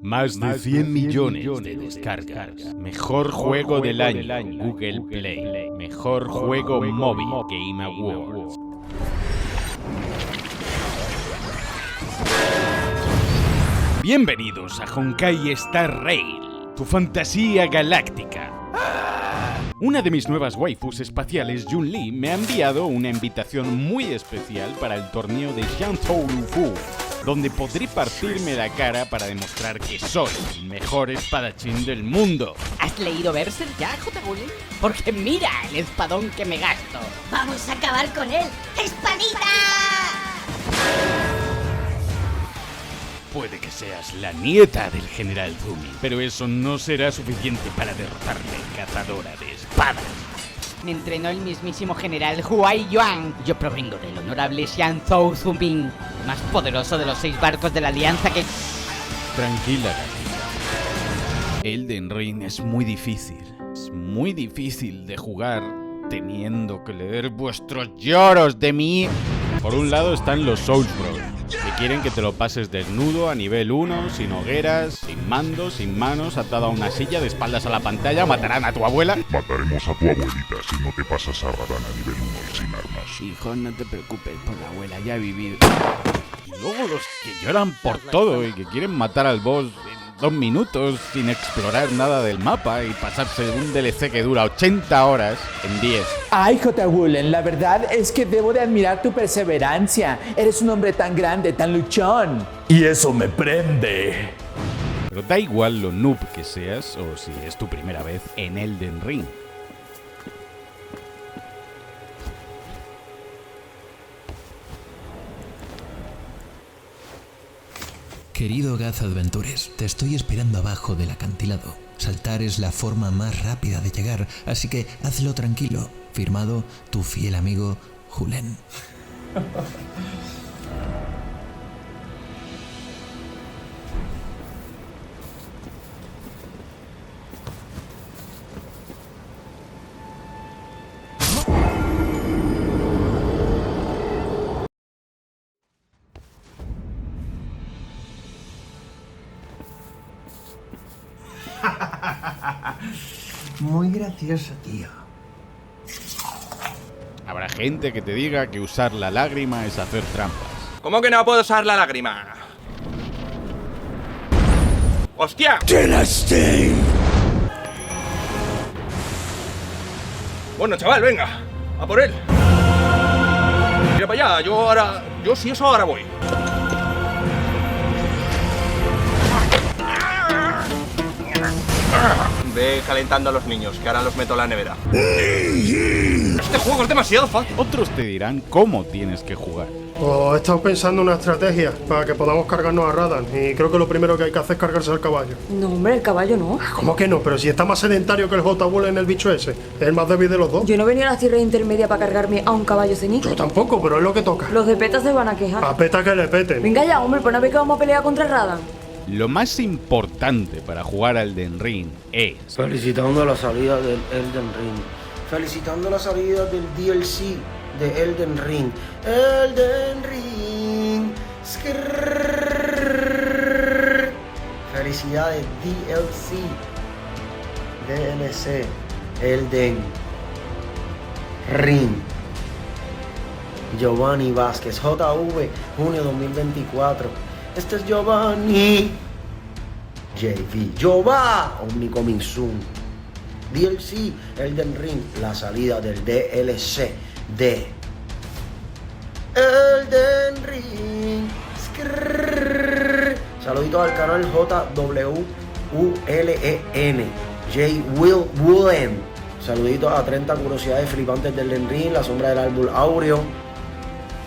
Más de 100 millones de descargas. Mejor juego del año en Google Play. Mejor juego móvil Game Awards. Bienvenidos a Honkai Star Rail, tu fantasía galáctica. Una de mis nuevas waifus espaciales, Jun-Li, me ha enviado una invitación muy especial para el torneo de Xianzhou Lufu, donde podré partirme la cara para demostrar que soy el mejor espadachín del mundo. ¿Has leído Berserk ya, J-Bully? Porque mira el espadón que me gasto. ¡Vamos a acabar con él! ¡Espadita! Puede que seas la nieta del general Zumi, pero eso no será suficiente para derrotarme, cazadora de espadas. Me entrenó el mismísimo general Huai Yuan. Yo provengo del honorable Xianzhou Zuming, el más poderoso de los 6 barcos de la Alianza que... Tranquila, gatita. Elden Ring es muy difícil. Es muy difícil de jugar teniendo que leer vuestros lloros de mí. Por un lado están los Souls Bros, que quieren que te lo pases desnudo a nivel 1, sin hogueras, sin mando, sin manos, atado a una silla, de espaldas a la pantalla. Matarán a tu abuela. Mataremos a tu abuelita si no te pasas a Radahn a nivel 1 y sin armas. Hijo, no te preocupes por la abuela, ya he vivido. Y luego los que lloran por todo y que quieren matar al boss en 2 minutos sin explorar nada del mapa y pasarse un DLC que dura 80 horas en 10. Ay, J-Bullen, la verdad es que debo de admirar tu perseverancia. Eres un hombre tan grande, tan luchón. Y eso me prende. Pero da igual lo noob que seas o si es tu primera vez en Elden Ring. Querido Gaz Adventures, te estoy esperando abajo del acantilado. Saltar es la forma más rápida de llegar, así que hazlo tranquilo. Firmado, tu fiel amigo, Julen. Muy gracioso, tío. Habrá gente que te diga que usar la lágrima es hacer trampas. ¿Cómo que no puedo usar la lágrima? ¡Hostia! Bueno, chaval, venga, a por él. Mira para allá, yo si eso ahora voy. Ve calentando a los niños, que ahora los meto a la nevera. Este juego es demasiado fácil. Otros te dirán cómo tienes que jugar. He estado pensando una estrategia para que podamos cargarnos a Radahn y creo que lo primero que hay que hacer es cargarse al caballo. No, hombre, el caballo no. ¿Cómo que no? Pero si está más sedentario que el J-Bull en el bicho ese. Es el más débil de los dos. Yo no venía a la tierra intermedia para cargarme a un caballo ceñido. Yo tampoco, pero es lo que toca. Los de PETA se van a quejar. A PETA que le peten. Venga ya, hombre, pues no ve que vamos a pelear contra Radahn. Lo más importante para jugar al Elden Ring es... Felicitando la salida del Elden Ring. Felicitando la salida del DLC de Elden Ring. Elden Ring. Skrrr. Felicidades DLC. Elden Ring. Giovanni Vázquez, JV, junio 2024. Este es Giovanni. JV. Jova. Omni coming soon. DLC, Elden Ring. La salida del DLC de Elden Ring. Skrrr. Saludito al canal JWULEN. J. Will Woolen. Saludito a 30 curiosidades flipantes del Elden Ring. La sombra del árbol áureo.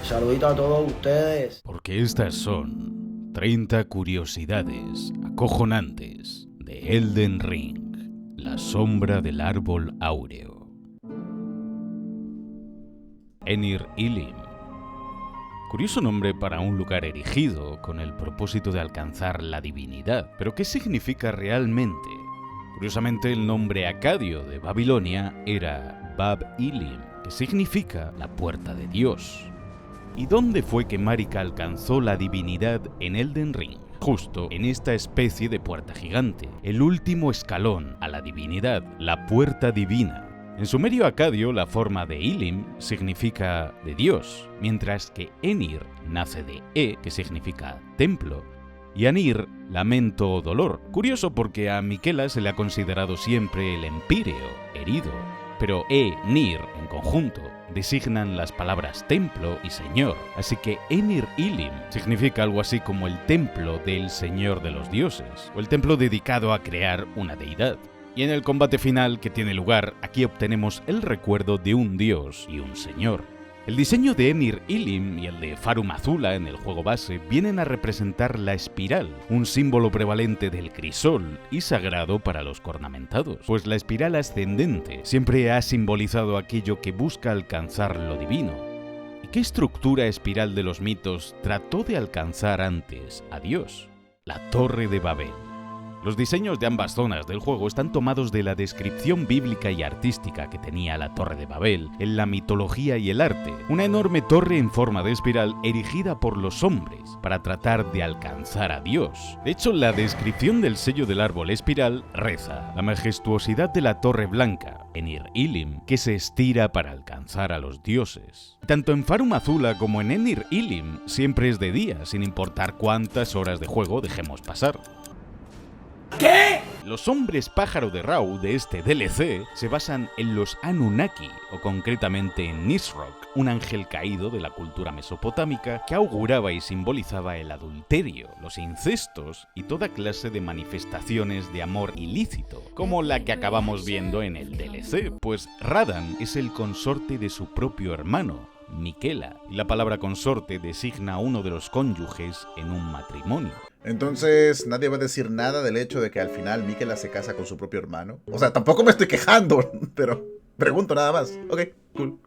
Saludito a todos ustedes. Porque estas son 30 curiosidades acojonantes de Elden Ring, la sombra del árbol áureo. Enir Ilim. Curioso nombre para un lugar erigido con el propósito de alcanzar la divinidad. ¿Pero qué significa realmente? Curiosamente, el nombre acadio de Babilonia era Bab Ilim, que significa la puerta de Dios. ¿Y dónde fue que Marika alcanzó la divinidad en Elden Ring? justo en esta especie de puerta gigante, el último escalón a la divinidad, la puerta divina. En sumerio acadio, la forma de Ilim significa de Dios, mientras que Enir nace de E, que significa templo, y Anir, lamento o dolor. Curioso porque a Miquela se le ha considerado siempre el empíreo, herido, pero Nir en conjunto designan las palabras templo y señor, así que Enir Ilim significa algo así como el templo del señor de los dioses, o el templo dedicado a crear una deidad. Y en el combate final que tiene lugar, aquí obtenemos el recuerdo de un dios y un señor. El diseño de Enir Ilim y el de Farum Azula en el juego base vienen a representar la espiral, un símbolo prevalente del crisol y sagrado para los cornamentados, pues la espiral ascendente siempre ha simbolizado aquello que busca alcanzar lo divino. ¿Y qué estructura espiral de los mitos trató de alcanzar antes a Dios? La Torre de Babel. Los diseños de ambas zonas del juego están tomados de la descripción bíblica y artística que tenía la Torre de Babel en la mitología y el arte, una enorme torre en forma de espiral erigida por los hombres para tratar de alcanzar a Dios. De hecho, la descripción del sello del árbol espiral reza: la majestuosidad de la Torre Blanca, Enir Ilim, que se estira para alcanzar a los dioses. Tanto en Farum Azula como en Enir Ilim siempre es de día, sin importar cuántas horas de juego dejemos pasar. ¿Qué? Los hombres pájaro de Rau de este DLC se basan en los Anunnaki, o concretamente en Nisroch, un ángel caído de la cultura mesopotámica que auguraba y simbolizaba el adulterio, los incestos y toda clase de manifestaciones de amor ilícito, como la que acabamos viendo en el DLC, pues Radan es el consorte de su propio hermano, Miquela, y la palabra consorte designa a uno de los cónyuges en un matrimonio. Entonces, nadie va a decir nada del hecho de que al final Miquela se casa con su propio hermano. O sea, tampoco me estoy quejando, pero pregunto nada más. Ok, cool.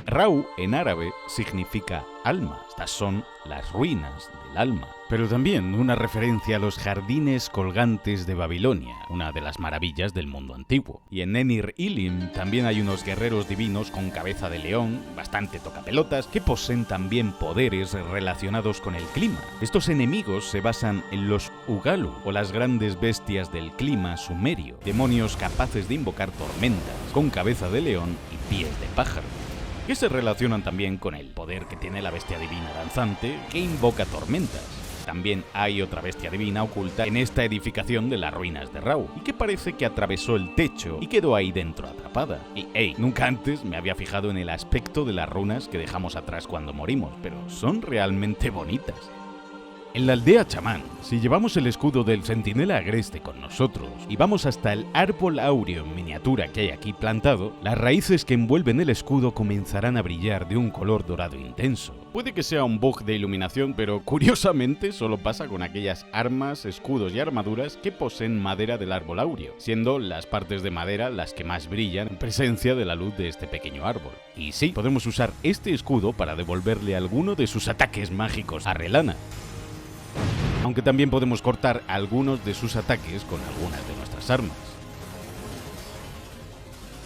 Rau en árabe significa alma. Estas son las ruinas del alma. Pero también una referencia a los jardines colgantes de Babilonia, una de las maravillas del mundo antiguo. Y en Enir Ilim también hay unos guerreros divinos con cabeza de león, bastante tocapelotas, que poseen también poderes relacionados con el clima. Estos enemigos se basan en los Ugalu, o las grandes bestias del clima sumerio, demonios capaces de invocar tormentas, con cabeza de león y pies de pájaro, que se relacionan también con el poder que tiene la bestia divina danzante, que invoca tormentas. También hay otra bestia divina oculta en esta edificación de las ruinas de Rau, y que parece que atravesó el techo y quedó ahí dentro atrapada. Y nunca antes me había fijado en el aspecto de las runas que dejamos atrás cuando morimos, pero son realmente bonitas. En la aldea chamán, si llevamos el escudo del centinela agreste con nosotros y vamos hasta el árbol áureo en miniatura que hay aquí plantado, las raíces que envuelven el escudo comenzarán a brillar de un color dorado intenso. Puede que sea un bug de iluminación, pero curiosamente solo pasa con aquellas armas, escudos y armaduras que poseen madera del árbol áureo, siendo las partes de madera las que más brillan en presencia de la luz de este pequeño árbol. Y sí, podemos usar este escudo para devolverle alguno de sus ataques mágicos a Relana. Aunque también podemos cortar algunos de sus ataques con algunas de nuestras armas.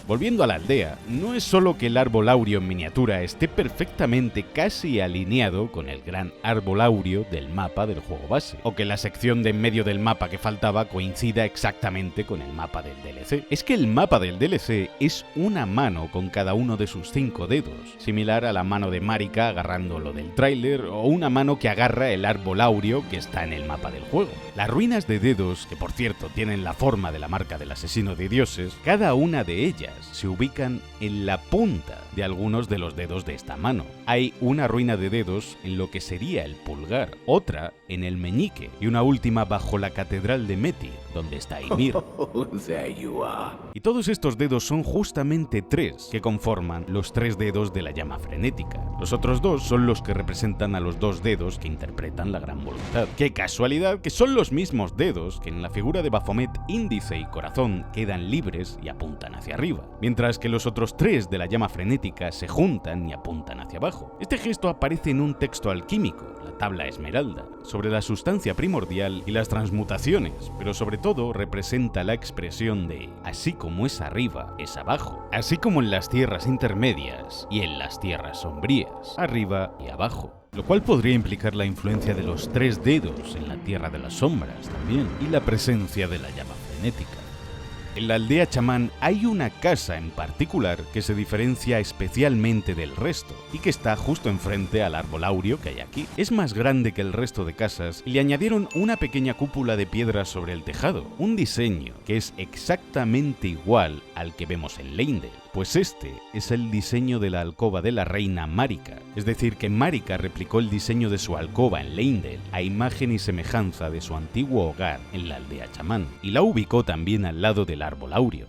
Volviendo a la aldea, no es solo que el árbol áureo en miniatura esté perfectamente casi alineado con el gran árbol áureo del mapa del juego base, o que la sección de en medio del mapa que faltaba coincida exactamente con el mapa del DLC. Es que el mapa del DLC es una mano con cada uno de sus 5 dedos, similar a la mano de Marika agarrando lo del tráiler, o una mano que agarra el árbol áureo que está en el mapa del juego. Las ruinas de dedos, que por cierto tienen la forma de la marca del asesino de dioses, cada una de ellas se ubican en la punta de algunos de los dedos de esta mano. Hay una ruina de dedos en lo que sería el pulgar, otra en el meñique y una última bajo la catedral de Metir, donde está Ymir. Y todos estos dedos son justamente 3, que conforman los 3 dedos de la llama frenética. Los otros 2 son los que representan a los 2 dedos que interpretan la gran voluntad. ¡Qué casualidad! Que son los mismos dedos que en la figura de Baphomet índice y corazón quedan libres y apuntan hacia arriba. arriba, mientras que los otros 3 de la llama frenética se juntan y apuntan hacia abajo. Este gesto aparece en un texto alquímico, la tabla esmeralda, sobre la sustancia primordial y las transmutaciones, pero sobre todo representa la expresión de así como es arriba, es abajo, así como en las tierras intermedias y en las tierras sombrías, arriba y abajo. Lo cual podría implicar la influencia de los 3 dedos en la Tierra de las Sombras también, y la presencia de la llama frenética. En la aldea chamán hay una casa en particular que se diferencia especialmente del resto y que está justo enfrente al árbol áureo que hay aquí. Es más grande que el resto de casas y le añadieron una pequeña cúpula de piedra sobre el tejado, un diseño que es exactamente igual al que vemos en Leyndell, pues este es el diseño de la alcoba de la reina Marika, es decir que Marika replicó el diseño de su alcoba en Leyndell a imagen y semejanza de su antiguo hogar en la aldea chamán, y la ubicó también al lado del árbol áureo.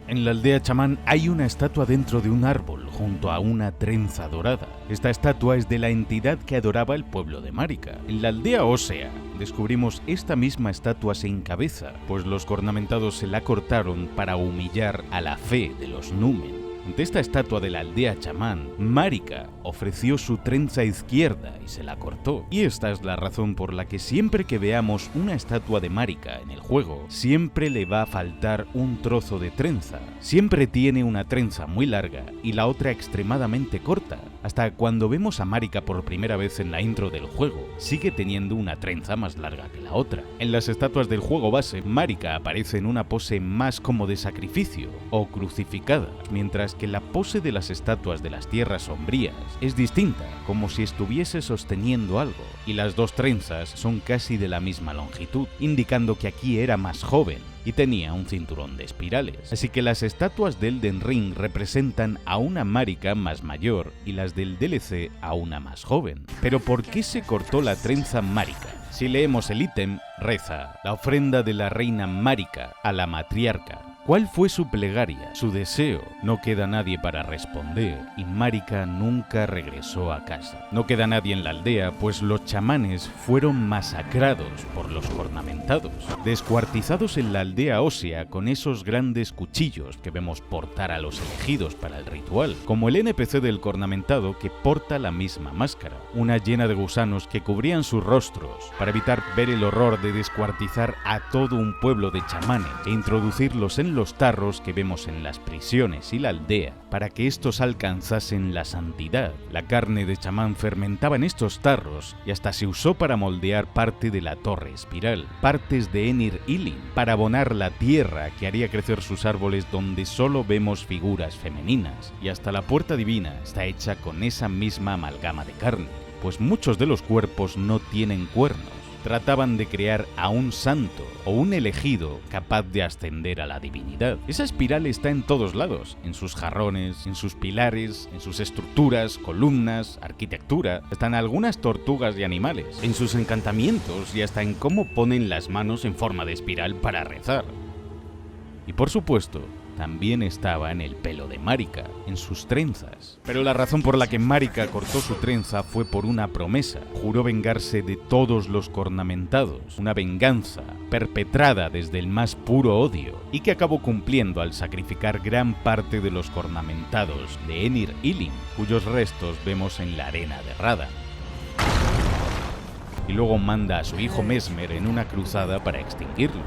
En la aldea chamán hay una estatua dentro de un árbol junto a una trenza dorada. Esta estatua es de la entidad que adoraba el pueblo de Marika. En la aldea ósea descubrimos esta misma estatua sin cabeza, pues los cornamentados se la cortaron para humillar a la fe de los Numen. Ante esta estatua de la aldea chamán, Marika ofreció su trenza izquierda y se la cortó. Y esta es la razón por la que siempre que veamos una estatua de Marika en el juego, siempre le va a faltar un trozo de trenza. Siempre tiene una trenza muy larga y la otra extremadamente corta. Hasta cuando vemos a Marika por primera vez en la intro del juego, sigue teniendo una trenza más larga que la otra. En las estatuas del juego base, Marika aparece en una pose más como de sacrificio o crucificada, mientras que la pose de las estatuas de las tierras sombrías es distinta, como si estuviese sosteniendo algo, y las 2 trenzas son casi de la misma longitud, indicando que aquí era más joven y tenía un cinturón de espirales. Así que las estatuas del Elden Ring representan a una Marika más mayor y las del DLC a una más joven. Pero ¿por qué se cortó la trenza Marika? Si leemos el ítem, reza: la ofrenda de la reina Marika a la matriarca. ¿Cuál fue su plegaria, su deseo? No queda nadie para responder y Marika nunca regresó a casa. No queda nadie en la aldea, pues los chamanes fueron masacrados por los cornamentados, descuartizados en la aldea ósea con esos grandes cuchillos que vemos portar a los elegidos para el ritual, como el NPC del cornamentado que porta la misma máscara, una llena de gusanos que cubrían sus rostros, para evitar ver el horror de descuartizar a todo un pueblo de chamanes e introducirlos en los tarros que vemos en las prisiones y la aldea, para que estos alcanzasen la santidad. La carne de chamán fermentaba en estos tarros y hasta se usó para moldear parte de la torre espiral, partes de Enir Ilin, para abonar la tierra que haría crecer sus árboles donde solo vemos figuras femeninas, y hasta la puerta divina está hecha con esa misma amalgama de carne, pues muchos de los cuerpos no tienen cuernos. Trataban de crear a un santo o un elegido capaz de ascender a la divinidad. Esa espiral está en todos lados, en sus jarrones, en sus pilares, en sus estructuras, columnas, arquitectura, hasta en algunas tortugas y animales, en sus encantamientos y hasta en cómo ponen las manos en forma de espiral para rezar. Y por supuesto, también estaba en el pelo de Marika, en sus trenzas. Pero la razón por la que Marika cortó su trenza fue por una promesa. Juró vengarse de todos los cornamentados, una venganza perpetrada desde el más puro odio, y que acabó cumpliendo al sacrificar gran parte de los cornamentados de Enir Ilin, cuyos restos vemos en la arena de Radahn. Y luego manda a su hijo Messmer en una cruzada para extinguirlos.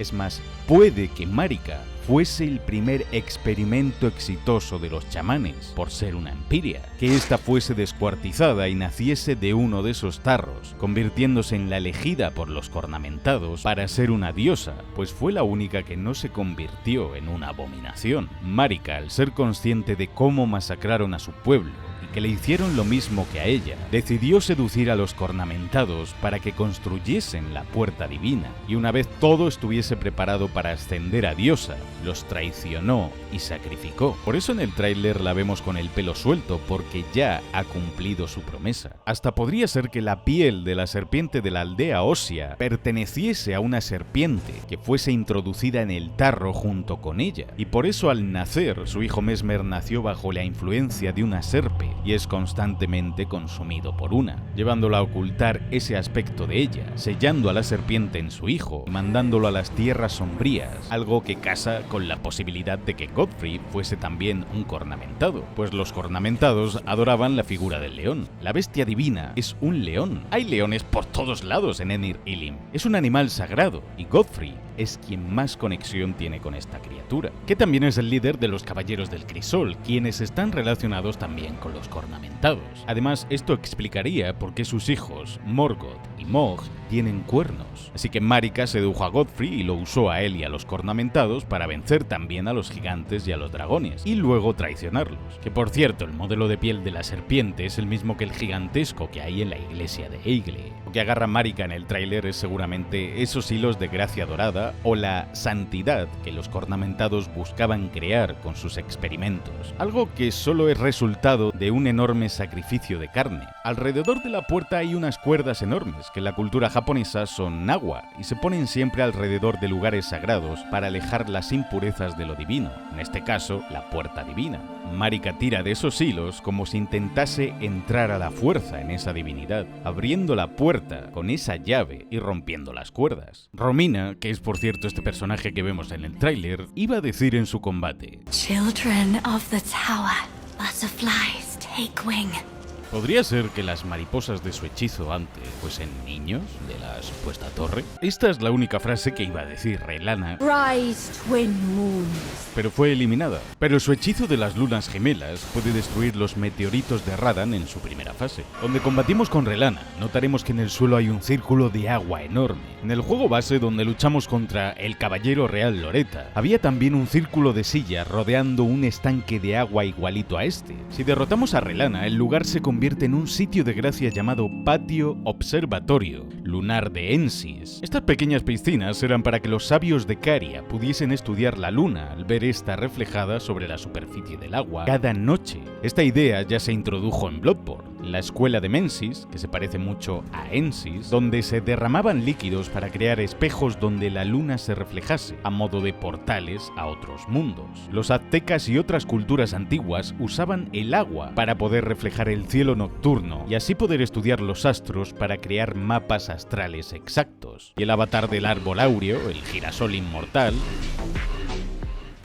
Es más, puede que Marika fuese el primer experimento exitoso de los chamanes, por ser una Empyrea, que ésta fuese descuartizada y naciese de uno de esos tarros, convirtiéndose en la elegida por los cornamentados para ser una diosa, pues fue la única que no se convirtió en una abominación. Marika, al ser consciente de cómo masacraron a su pueblo, que le hicieron lo mismo que a ella, decidió seducir a los cornamentados para que construyesen la puerta divina, y una vez todo estuviese preparado para ascender a diosa, los traicionó y sacrificó. Por eso en el tráiler la vemos con el pelo suelto, porque ya ha cumplido su promesa. Hasta podría ser que la piel de la serpiente de la aldea ósea perteneciese a una serpiente que fuese introducida en el tarro junto con ella, y por eso al nacer su hijo Messmer nació bajo la influencia de una serpe, y es constantemente consumido por una, llevándola a ocultar ese aspecto de ella, sellando a la serpiente en su hijo y mandándolo a las tierras sombrías, algo que casa con la posibilidad de que Godfrey fuese también un cornamentado, pues los cornamentados adoraban la figura del león. La bestia divina es un león. Hay leones por todos lados en Enir Ilim. Es un animal sagrado y Godfrey es quien más conexión tiene con esta criatura, que también es el líder de los Caballeros del Crisol, quienes están relacionados también con los cornamentados. Además, esto explicaría por qué sus hijos, Morgoth y Mog, tienen cuernos. Así que Marika sedujo a Godfrey y lo usó a él y a los cornamentados para vencer también a los gigantes y a los dragones, y luego traicionarlos. Que por cierto, el modelo de piel de la serpiente es el mismo que el gigantesco que hay en la iglesia de Eigle. Lo que agarra Marika en el tráiler es seguramente esos hilos de gracia dorada o la santidad que los cornamentados buscaban crear con sus experimentos, algo que solo es resultado de un enorme sacrificio de carne. Alrededor de la puerta hay unas cuerdas enormes que en la cultura japonesa son nagua y se ponen siempre alrededor de lugares sagrados para alejar las impurezas de lo divino, en este caso la puerta divina. Marika tira de esos hilos como si intentase entrar a la fuerza en esa divinidad, abriendo la puerta con esa llave y rompiendo las cuerdas. Romina, que es por cierto este personaje que vemos en el tráiler, iba a decir en su combate: Children of the tower, butterflies take wing. ¿Podría ser que las mariposas de su hechizo antes fuesen niños de la supuesta torre? Esta es la única frase que iba a decir Relana, Rise, twin moons. pero fue eliminada. Pero su hechizo de las lunas gemelas puede destruir los meteoritos de Radan en su primera fase. Donde combatimos con Relana, notaremos que en el suelo hay un círculo de agua enorme. En el juego base, donde luchamos contra el Caballero Real Loretta, había también un círculo de sillas rodeando un estanque de agua igualito a este. Si derrotamos a Relana, el lugar se convierte en un sitio de gracia llamado Patio Observatorio Lunar de Ensis. Estas pequeñas piscinas eran para que los sabios de Caria pudiesen estudiar la luna al ver esta reflejada sobre la superficie del agua cada noche. Esta idea ya se introdujo en Bloodborne, la escuela de Mensis, que se parece mucho a Ensis, donde se derramaban líquidos para crear espejos donde la luna se reflejase, a modo de portales a otros mundos. Los aztecas y otras culturas antiguas usaban el agua para poder reflejar el cielo nocturno y así poder estudiar los astros para crear mapas astrales exactos. Y el avatar del árbol áureo, el girasol inmortal,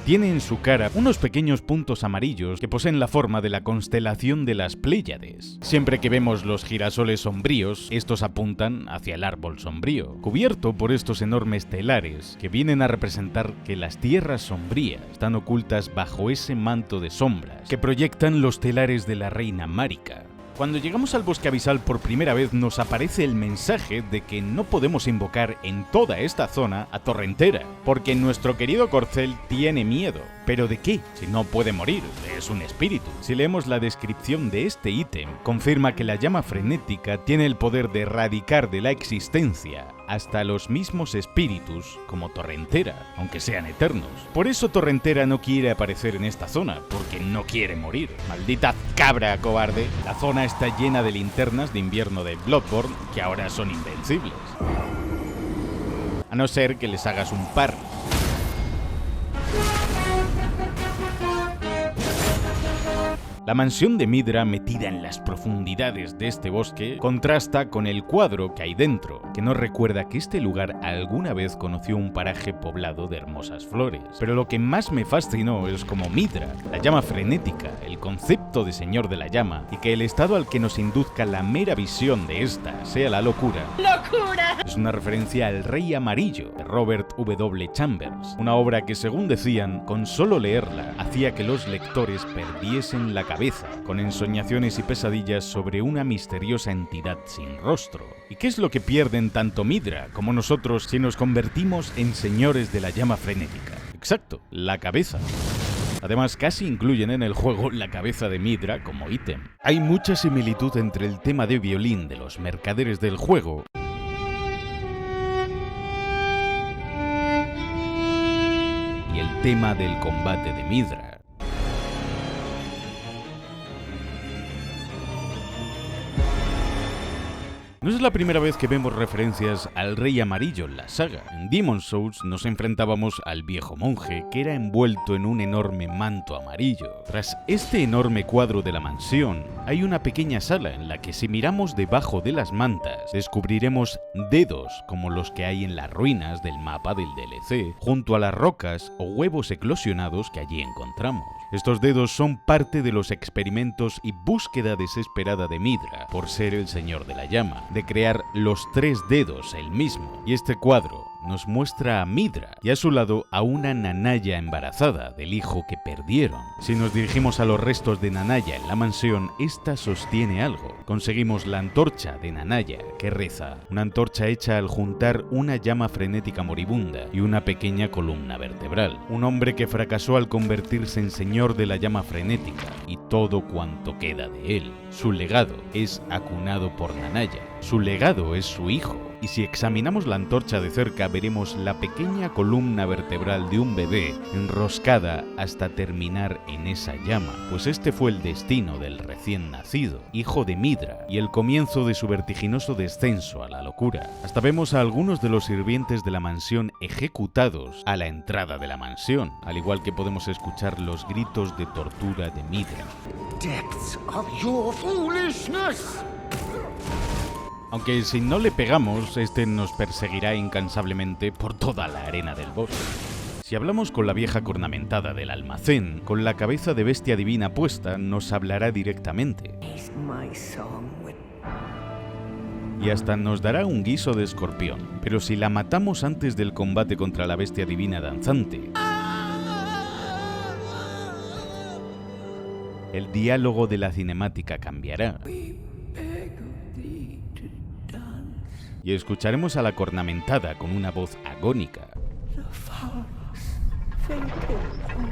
tiene en su cara unos pequeños puntos amarillos que poseen la forma de la constelación de las Pléyades. Siempre que vemos los girasoles sombríos, estos apuntan hacia el árbol sombrío, cubierto por estos enormes telares que vienen a representar que las tierras sombrías están ocultas bajo ese manto de sombras que proyectan los telares de la reina Marika. Cuando llegamos al bosque abisal por primera vez nos aparece el mensaje de que no podemos invocar en toda esta zona a Torrentera, porque nuestro querido corcel tiene miedo. ¿Pero de qué? Si no puede morir, es un espíritu. Si leemos la descripción de este ítem, confirma que la llama frenética tiene el poder de erradicar de la existencia hasta los mismos espíritus como Torrentera, aunque sean eternos. Por eso Torrentera no quiere aparecer en esta zona, porque no quiere morir. Maldita cabra cobarde, la zona está llena de linternas de invierno de Bloodborne que ahora son invencibles. A no ser que les hagas un par. La mansión de Midra, metida en las profundidades de este bosque, contrasta con el cuadro que hay dentro, que nos recuerda que este lugar alguna vez conoció un paraje poblado de hermosas flores. Pero lo que más me fascinó es como Midra, la llama frenética, el concepto de señor de la llama, y que el estado al que nos induzca la mera visión de esta sea la locura. ¡Locura! Es una referencia al Rey Amarillo, de Robert W. Chambers, una obra que, según decían, con solo leerla, hacía que los lectores perdiesen la cabeza, con ensoñaciones y pesadillas sobre una misteriosa entidad sin rostro. ¿Y qué es lo que pierden tanto Midra como nosotros si nos convertimos en señores de la llama frenética? Exacto, la cabeza. Además, casi incluyen en el juego la cabeza de Midra como ítem. Hay mucha similitud entre el tema de violín de los mercaderes del juego y el tema del combate de Midra. No es la primera vez que vemos referencias al Rey Amarillo en la saga. En Demon's Souls nos enfrentábamos al viejo monje, que era envuelto en un enorme manto amarillo. Tras este enorme cuadro de la mansión, hay una pequeña sala en la que si miramos debajo de las mantas, descubriremos dedos como los que hay en las ruinas del mapa del DLC, junto a las rocas o huevos eclosionados que allí encontramos. Estos dedos son parte de los experimentos y búsqueda desesperada de Midra, por ser el Señor de la Llama, de crear los 3 dedos él mismo. Y este cuadro nos muestra a Midra y a su lado a una Nanaya embarazada del hijo que perdieron. Si nos dirigimos a los restos de Nanaya en la mansión, esta sostiene algo. Conseguimos la antorcha de Nanaya, que reza, una antorcha hecha al juntar una llama frenética moribunda y una pequeña columna vertebral. Un hombre que fracasó al convertirse en señor de la llama frenética y todo cuanto queda de él. Su legado es acunado por Nanaya. Su legado es su hijo. Y si examinamos la antorcha de cerca, veremos la pequeña columna vertebral de un bebé enroscada hasta terminar en esa llama, pues este fue el destino del recién nacido, hijo de Midra, y el comienzo de su vertiginoso descenso a la locura. Hasta vemos a algunos de los sirvientes de la mansión ejecutados a la entrada de la mansión, al igual que podemos escuchar los gritos de tortura de Midra. Depths of your foolishness. Aunque si no le pegamos, este nos perseguirá incansablemente por toda la arena del bosque. Si hablamos con la vieja cornamentada del almacén, con la cabeza de bestia divina puesta, nos hablará directamente. Y hasta nos dará un guiso de escorpión. Pero si la matamos antes del combate contra la bestia divina danzante, el diálogo de la cinemática cambiará. Y escucharemos a la cornamentada con una voz agónica.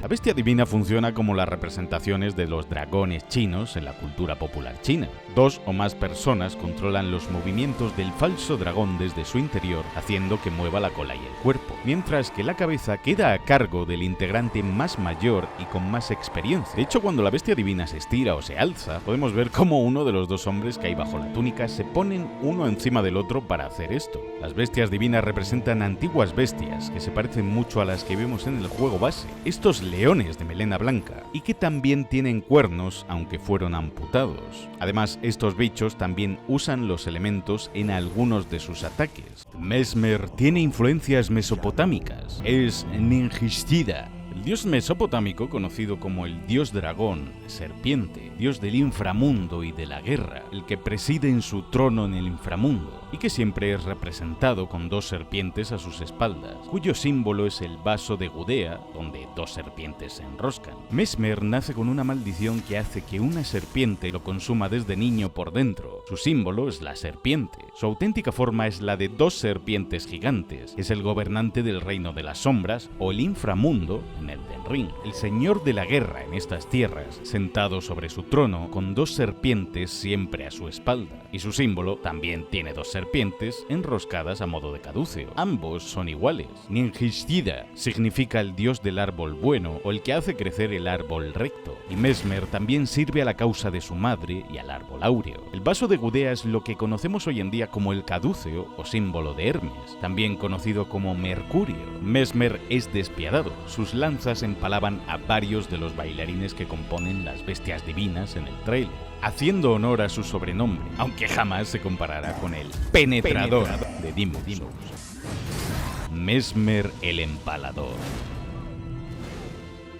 La bestia divina funciona como las representaciones de los dragones chinos en la cultura popular china. 2 o más personas controlan los movimientos del falso dragón desde su interior, haciendo que mueva la cola y el cuerpo, mientras que la cabeza queda a cargo del integrante más mayor y con más experiencia. De hecho, cuando la bestia divina se estira o se alza, podemos ver cómo uno de los 2 hombres que hay bajo la túnica se ponen uno encima del otro para hacer esto. Las bestias divinas representan antiguas bestias que se parecen mucho a las que vemos en el juego base, estos leones de melena blanca, y que también tienen cuernos aunque fueron amputados. Además, estos bichos también usan los elementos en algunos de sus ataques. Mesmer tiene influencias mesopotámicas, es Ninjishida. El dios mesopotámico, conocido como el dios dragón, serpiente, dios del inframundo y de la guerra, el que preside en su trono en el inframundo, y que siempre es representado con 2 serpientes a sus espaldas, cuyo símbolo es el vaso de Gudea, donde 2 serpientes se enroscan. Mesmer nace con una maldición que hace que una serpiente lo consuma desde niño por dentro. Su símbolo es la serpiente. Su auténtica forma es la de 2 serpientes gigantes. Es el gobernante del reino de las sombras, o el inframundo, en Elden Ring. El señor de la guerra en estas tierras, sentado sobre su trono, con 2 serpientes siempre a su espalda. Y su símbolo también tiene 2 serpientes enroscadas a modo de caduceo. Ambos son iguales. Ninjishida significa el dios del árbol bueno o el que hace crecer el árbol recto. Y Mesmer también sirve a la causa de su madre y al árbol áureo. El vaso de Gudea es lo que conocemos hoy en día como el caduceo o símbolo de Hermes, también conocido como Mercurio. Mesmer es despiadado. Sus lanzas empalaban a varios de los bailarines que componen las bestias divinas en el tráiler, haciendo honor a su sobrenombre, aunque jamás se comparará con el penetrador de Demon's Souls. Mesmer el Empalador.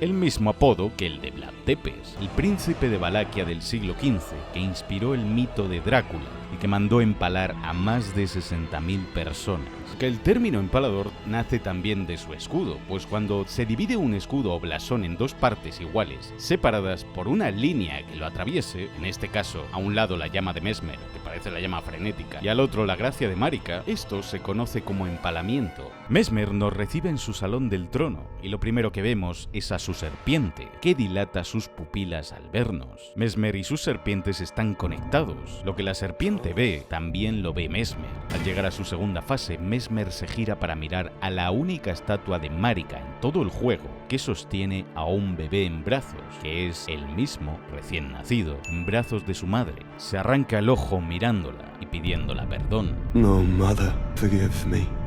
El mismo apodo que el de Vlad Tepes, el príncipe de Valaquia del siglo XV, que inspiró el mito de Drácula y que mandó empalar a más de 60.000 personas. Que el término empalador nace también de su escudo, pues cuando se divide un escudo o blasón en 2 partes iguales, separadas por una línea que lo atraviese, en este caso a un lado la llama de Mesmer, que parece la llama frenética, y al otro la gracia de Marika, esto se conoce como empalamiento. Mesmer nos recibe en su salón del trono, y lo primero que vemos es a su serpiente, que dilata sus pupilas al vernos. Mesmer y sus serpientes están conectados. Lo que la serpiente ve, también lo ve Mesmer. Al llegar a su segunda fase, Mesmer Mesmer se gira para mirar a la única estatua de Marika en todo el juego que sostiene a un bebé en brazos, que es el mismo recién nacido, en brazos de su madre. Se arranca el ojo mirándola y pidiéndola perdón. No, mother, forgive me.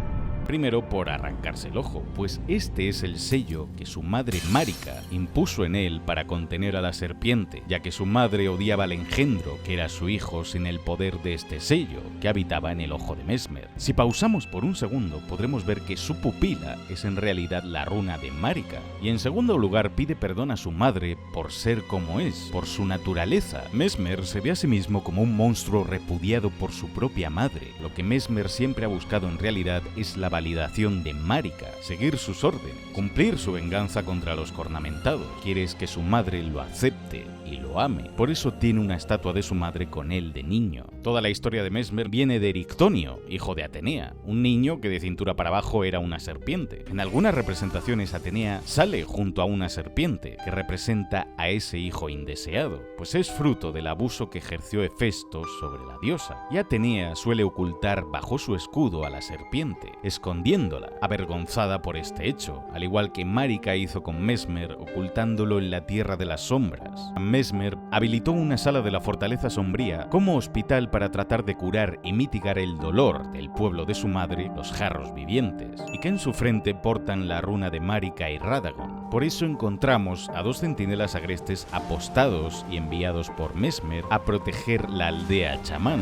Primero por arrancarse el ojo, pues este es el sello que su madre Marika impuso en él para contener a la serpiente, ya que su madre odiaba al engendro, que era su hijo, sin el poder de este sello que habitaba en el ojo de Mesmer. Si pausamos por un segundo, podremos ver que su pupila es en realidad la runa de Marika, y en segundo lugar pide perdón a su madre por ser como es, por su naturaleza. Mesmer se ve a sí mismo como un monstruo repudiado por su propia madre. Lo que Mesmer siempre ha buscado en realidad es la validación de Marika, seguir sus órdenes, cumplir su venganza contra los cornamentados. Quiere que su madre lo acepte y lo ame. Por eso tiene una estatua de su madre con él de niño. Toda la historia de Mesmer viene de Erictonio, hijo de Atenea, un niño que de cintura para abajo era una serpiente. En algunas representaciones Atenea sale junto a una serpiente que representa a ese hijo indeseado, pues es fruto del abuso que ejerció Hefesto sobre la diosa, y Atenea suele ocultar bajo su escudo a la serpiente, escondiéndola, avergonzada por este hecho, al igual que Marika hizo con Mesmer, ocultándolo en la Tierra de las Sombras. Mesmer habilitó una sala de la Fortaleza Sombría como hospital para tratar de curar y mitigar el dolor del pueblo de su madre, los jarros vivientes, y que en su frente portan la runa de Marika y Radagon. Por eso encontramos a dos centinelas agrestes apostados y enviados por Mesmer a proteger la aldea chamán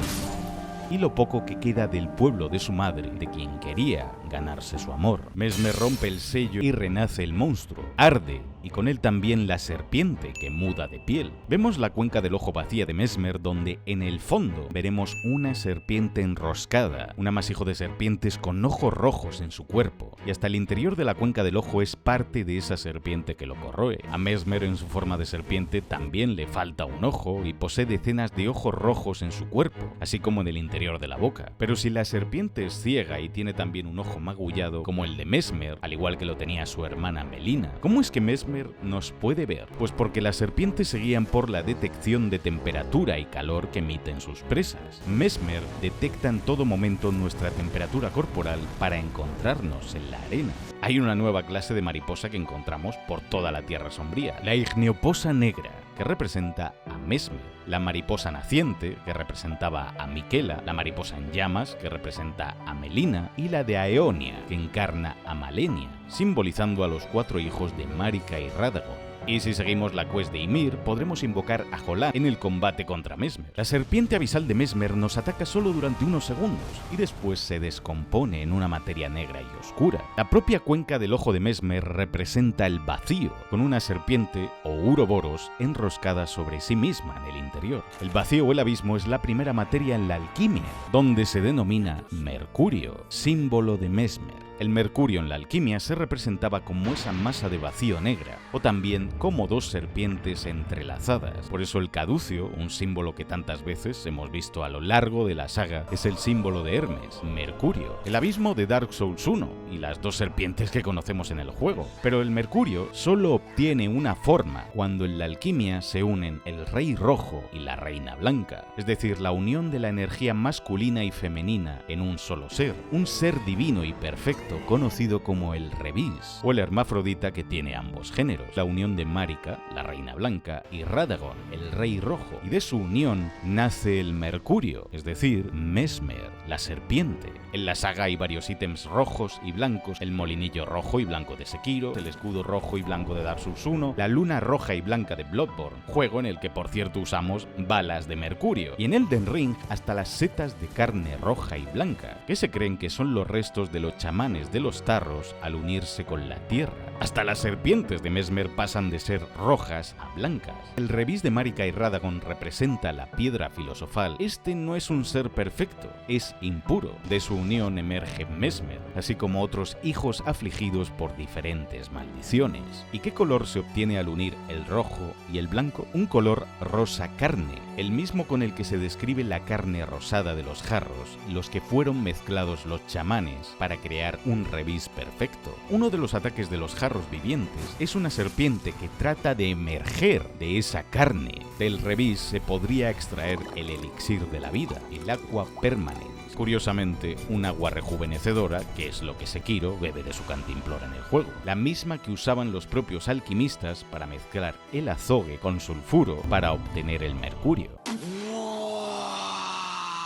y lo poco que queda del pueblo de su madre, de quien quería ganarse su amor. Mesmer rompe el sello y renace el monstruo. Arde, y con él también la serpiente que muda de piel. Vemos la cuenca del ojo vacía de Mesmer, donde en el fondo veremos una serpiente enroscada, un amasijo de serpientes con ojos rojos en su cuerpo, y hasta el interior de la cuenca del ojo es parte de esa serpiente que lo corroe. A Mesmer en su forma de serpiente también le falta un ojo y posee decenas de ojos rojos en su cuerpo, así como en el interior de la boca. Pero si la serpiente es ciega y tiene también un ojo magullado como el de Mesmer, al igual que lo tenía su hermana Melina, ¿cómo es que Mesmer nos puede ver? Pues porque las serpientes se guían por la detección de temperatura y calor que emiten sus presas. Mesmer detecta en todo momento nuestra temperatura corporal para encontrarnos en la arena. Hay una nueva clase de mariposa que encontramos por toda la Tierra Sombría, la ignioposa negra, que representa a Mesmer, la mariposa naciente, que representaba a Miquela, la mariposa en llamas, que representa a Melina, y la de Aeonia, que encarna a Malenia, simbolizando a los 4 hijos de Marika y Radagon. Y si seguimos la quest de Ymir, podremos invocar a Jolán en el combate contra Mesmer. La serpiente abisal de Mesmer nos ataca solo durante unos segundos y después se descompone en una materia negra y oscura. La propia cuenca del ojo de Mesmer representa el vacío, con una serpiente o uroboros enroscada sobre sí misma en el interior. El vacío o el abismo es la primera materia en la alquimia, donde se denomina mercurio, símbolo de Mesmer. El mercurio en la alquimia se representaba como esa masa de vacío negra, o también como 2 serpientes entrelazadas. Por eso el caducio, un símbolo que tantas veces hemos visto a lo largo de la saga, es el símbolo de Hermes, Mercurio. El abismo de Dark Souls 1 y las 2 serpientes que conocemos en el juego. Pero el mercurio solo obtiene una forma cuando en la alquimia se unen el Rey Rojo y la Reina Blanca, es decir, la unión de la energía masculina y femenina en un solo ser, un ser divino y perfecto conocido como el Rebis, o el hermafrodita que tiene ambos géneros, la unión de Marika, la Reina Blanca, y Radagon, el Rey Rojo, y de su unión nace el Mercurio, es decir, Mesmer, la serpiente. En la saga hay varios ítems rojos y blancos, el molinillo rojo y blanco de Sekiro, el escudo rojo y blanco de Dark Souls 1, la luna roja y blanca de Bloodborne, juego en el que por cierto usamos balas de mercurio, y en Elden Ring hasta las setas de carne roja y blanca, que se creen que son los restos de los chamanes de los Tarros al unirse con la tierra. Hasta las serpientes de Mesmer pasan de ser rojas a blancas. El Rebis de Marika y Radagon representa la piedra filosofal. Este no es un ser perfecto, es impuro. De su unión emerge Mesmer, así como otros hijos afligidos por diferentes maldiciones. ¿Y qué color se obtiene al unir el rojo y el blanco? Un color rosa carne, el mismo con el que se describe la carne rosada de los jarros y los que fueron mezclados los chamanes para crear un Rebis perfecto. Uno de los ataques de los jarros vivientes es una serpiente que trata de emerger de esa carne. Del Rebis se podría extraer el elixir de la vida, el aqua permanens, curiosamente, un agua rejuvenecedora, que es lo que Sekiro bebe de su cantimplora en el juego, la misma que usaban los propios alquimistas para mezclar el azogue con sulfuro para obtener el mercurio.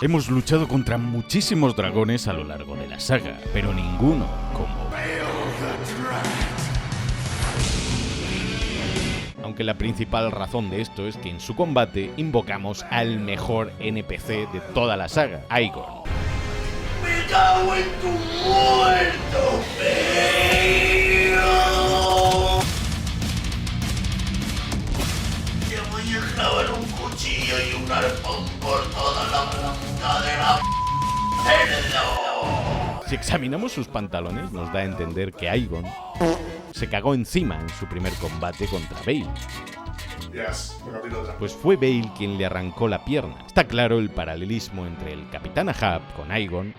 Hemos luchado contra muchísimos dragones a lo largo de la saga, pero ninguno como aunque la principal razón de esto es que en su combate invocamos al mejor NPC de toda la saga, Aigon. ¡Me cago en tu muerto, feo! Te voy a clavar un cuchillo y un arpón por toda la punta de la cerdo. Si examinamos sus pantalones, nos da a entender que Aigon se cagó encima en su primer combate contra Bale. Pues fue Bale quien le arrancó la pierna. Está claro el paralelismo entre el Capitán Ahab con Aigon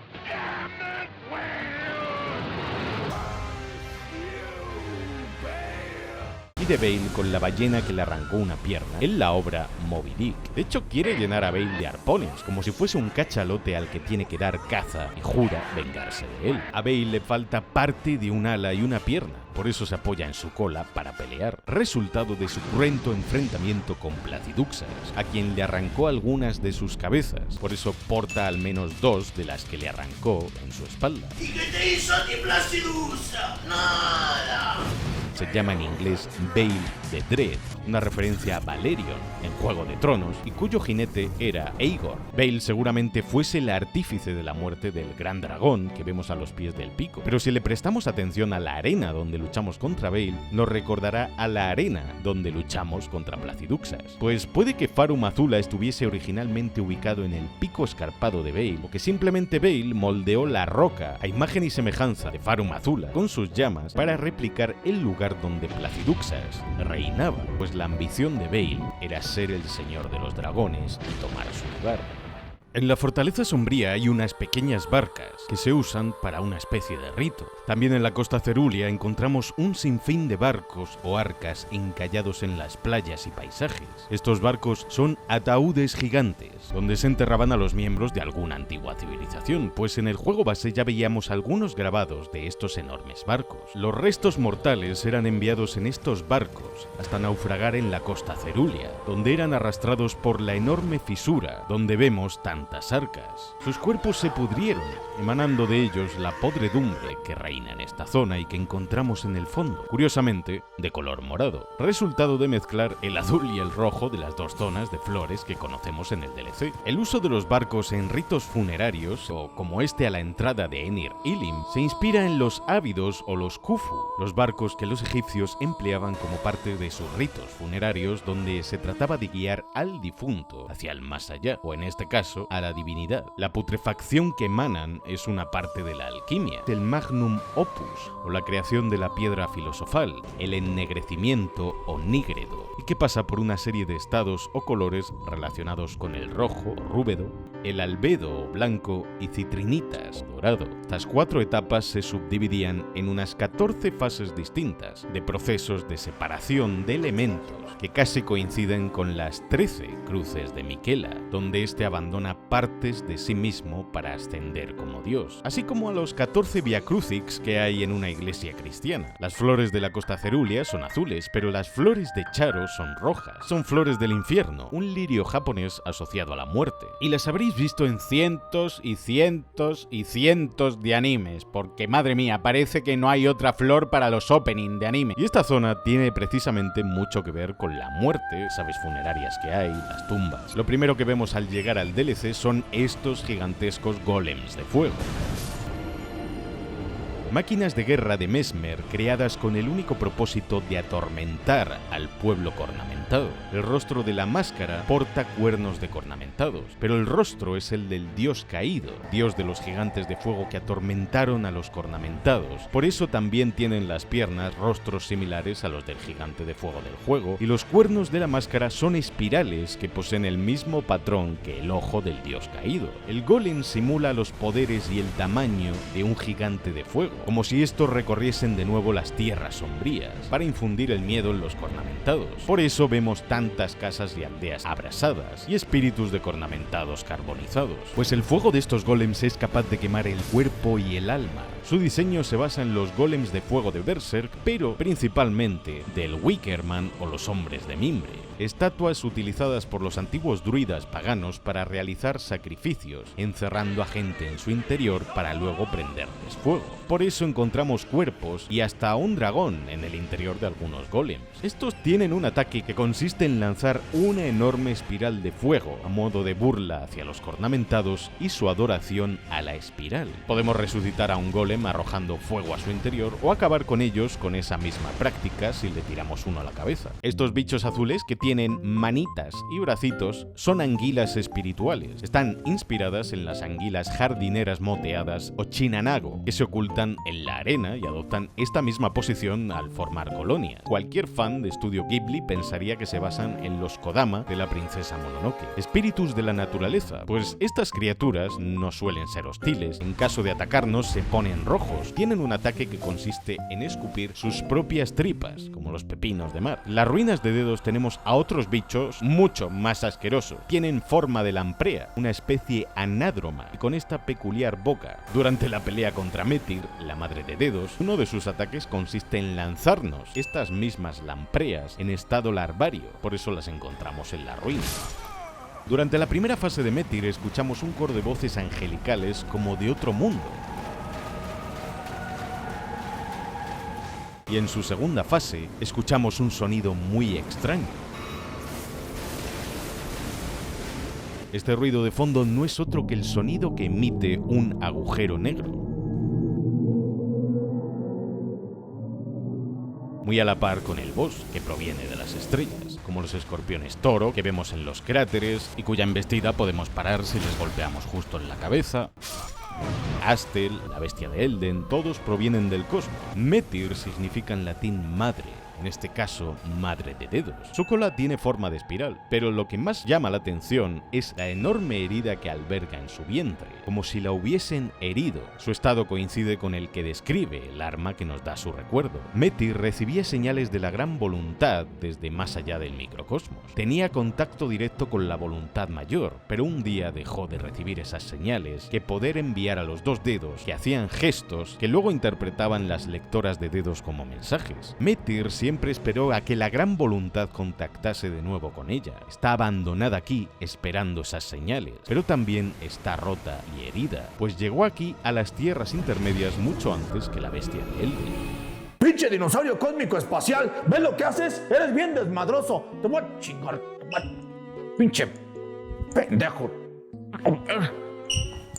y de Bale con la ballena que le arrancó una pierna en la obra Moby Dick. De hecho, quiere llenar a Bale de arpones, como si fuese un cachalote al que tiene que dar caza y jura vengarse de él. A Bale le falta parte de un ala y una pierna, por eso se apoya en su cola para pelear, resultado de su cruento enfrentamiento con Placiduxas, a quien le arrancó algunas de sus cabezas, por eso porta al menos 2 de las que le arrancó en su espalda. ¿Y qué te hizo a ti, Placidusa? Nada. Se llama en inglés Bale the Dread, una referencia a Balerion en Juego de Tronos, y cuyo jinete era Aegor. Bale seguramente fuese el artífice de la muerte del gran dragón que vemos a los pies del pico, pero si le prestamos atención a la arena donde luchamos contra Bale, nos recordará a la arena donde luchamos contra Placiduxas. Pues puede que Farum Azula estuviese originalmente ubicado en el pico escarpado de Bale, o que simplemente Bale moldeó la roca a imagen y semejanza de Farum Azula con sus llamas para replicar el lugar donde Placiduxas reinaba, pues la ambición de Bale era ser el señor de los dragones y tomar su lugar. En la Fortaleza Sombría hay unas pequeñas barcas que se usan para una especie de rito. También en la costa Cerulia encontramos un sinfín de barcos o arcas encallados en las playas y paisajes. Estos barcos son ataúdes gigantes, donde se enterraban a los miembros de alguna antigua civilización, pues en el juego base ya veíamos algunos grabados de estos enormes barcos. Los restos mortales eran enviados en estos barcos hasta naufragar en la costa Cerulia, donde eran arrastrados por la enorme fisura donde vemos tantas arcas. Sus cuerpos se pudrieron, emanando de ellos la podredumbre que reina en esta zona y que encontramos en el fondo, curiosamente de color morado, resultado de mezclar el azul y el rojo de las dos zonas de flores que conocemos en el DLC. El uso de los barcos en ritos funerarios, o como este a la entrada de Enir Ilim, se inspira en los ávidos o los kufu, los barcos que los egipcios empleaban como parte de sus ritos funerarios, donde se trataba de guiar al difunto hacia el más allá, o en este caso, a la divinidad. La putrefacción que emanan es una parte de la alquimia, del magnum opus, o la creación de la piedra filosofal, el ennegrecimiento o nígredo, y que pasa por una serie de estados o colores relacionados con el rojo o rúbedo, el albedo o blanco y citrinitas dorado. Estas 4 etapas se subdividían en unas 14 fases distintas, de procesos de separación de elementos que casi coinciden con las 13 cruces de Miquela, donde este abandona partes de sí mismo para ascender como Dios, así como a los 14 Via Crucix que hay en una iglesia cristiana. Las flores de la costa Cerulia son azules, pero las flores de Charo son rojas. Son flores del infierno, un lirio japonés asociado a la muerte. Y las habréis visto en cientos y cientos y cientos de animes, porque madre mía, parece que no hay otra flor para los opening de anime. Y esta zona tiene precisamente mucho que ver con la muerte, sabes funerarias que hay, las tumbas. Lo primero que vemos al llegar al DLC son estos gigantescos golems de fuego. Máquinas de guerra de Mesmer creadas con el único propósito de atormentar al pueblo cornamentado. El rostro de la máscara porta cuernos de cornamentados, pero el rostro es el del dios caído, dios de los gigantes de fuego que atormentaron a los cornamentados. Por eso también tienen las piernas rostros similares a los del gigante de fuego del juego, y los cuernos de la máscara son espirales que poseen el mismo patrón que el ojo del dios caído. El golem simula los poderes y el tamaño de un gigante de fuego, como si estos recorriesen de nuevo las tierras sombrías, para infundir el miedo en los cornamentados. Por eso vemos tantas casas y aldeas abrasadas y espíritus de cornamentados carbonizados, pues el fuego de estos golems es capaz de quemar el cuerpo y el alma. Su diseño se basa en los golems de fuego de Berserk, pero principalmente del Wickerman o los hombres de mimbre, estatuas utilizadas por los antiguos druidas paganos para realizar sacrificios, encerrando a gente en su interior para luego prenderles fuego. Por eso encontramos cuerpos y hasta un dragón en el interior de algunos golems. Estos tienen un ataque que consiste en lanzar una enorme espiral de fuego a modo de burla hacia los cornamentados y su adoración a la espiral. Podemos resucitar a un golem arrojando fuego a su interior o acabar con ellos con esa misma práctica si le tiramos uno a la cabeza. Estos bichos azules que tienen manitas y bracitos son anguilas espirituales. Están inspiradas en las anguilas jardineras moteadas o chinanago, que se ocultan en la arena y adoptan esta misma posición al formar colonias. Cualquier fan de Estudio Ghibli pensaría que se basan en los Kodama de la princesa Mononoke. Espíritus de la naturaleza, pues estas criaturas no suelen ser hostiles. En caso de atacarnos se ponen rojos. Tienen un ataque que consiste en escupir sus propias tripas, como los pepinos de mar. Las ruinas de dedos tenemos a otros bichos mucho más asquerosos. Tienen forma de lamprea, una especie anádroma, y con esta peculiar boca. Durante la pelea contra Metyr, la madre de dedos, uno de sus ataques consiste en lanzarnos estas mismas lampreas en estado larvario, por eso las encontramos en la ruina. Durante la primera fase de Metyr escuchamos un coro de voces angelicales como de otro mundo. Y en su segunda fase escuchamos un sonido muy extraño. Este ruido de fondo no es otro que el sonido que emite un agujero negro. Muy a la par con el boss, que proviene de las estrellas, como los escorpiones toro que vemos en los cráteres y cuya embestida podemos parar si les golpeamos justo en la cabeza. Astel, la bestia de Elden, todos provienen del cosmos. Metyr significa en latín madre, en este caso madre de dedos. Su cola tiene forma de espiral, pero lo que más llama la atención es la enorme herida que alberga en su vientre, como si la hubiesen herido. Su estado coincide con el que describe el arma que nos da su recuerdo. Metyr recibía señales de la gran voluntad desde más allá del microcosmos. Tenía contacto directo con la voluntad mayor, pero un día dejó de recibir esas señales que poder enviar a los dos dedos, que hacían gestos que luego interpretaban las lectoras de dedos como mensajes. Metyr siempre esperó a que la gran voluntad contactase de nuevo con ella. Está abandonada aquí esperando esas señales, pero también está rota y herida, pues llegó aquí a las tierras intermedias mucho antes que la bestia de Elden. ¡Pinche dinosaurio cósmico espacial! ¿Ves lo que haces? Eres bien desmadroso. Te voy a chingar. Pinche pendejo.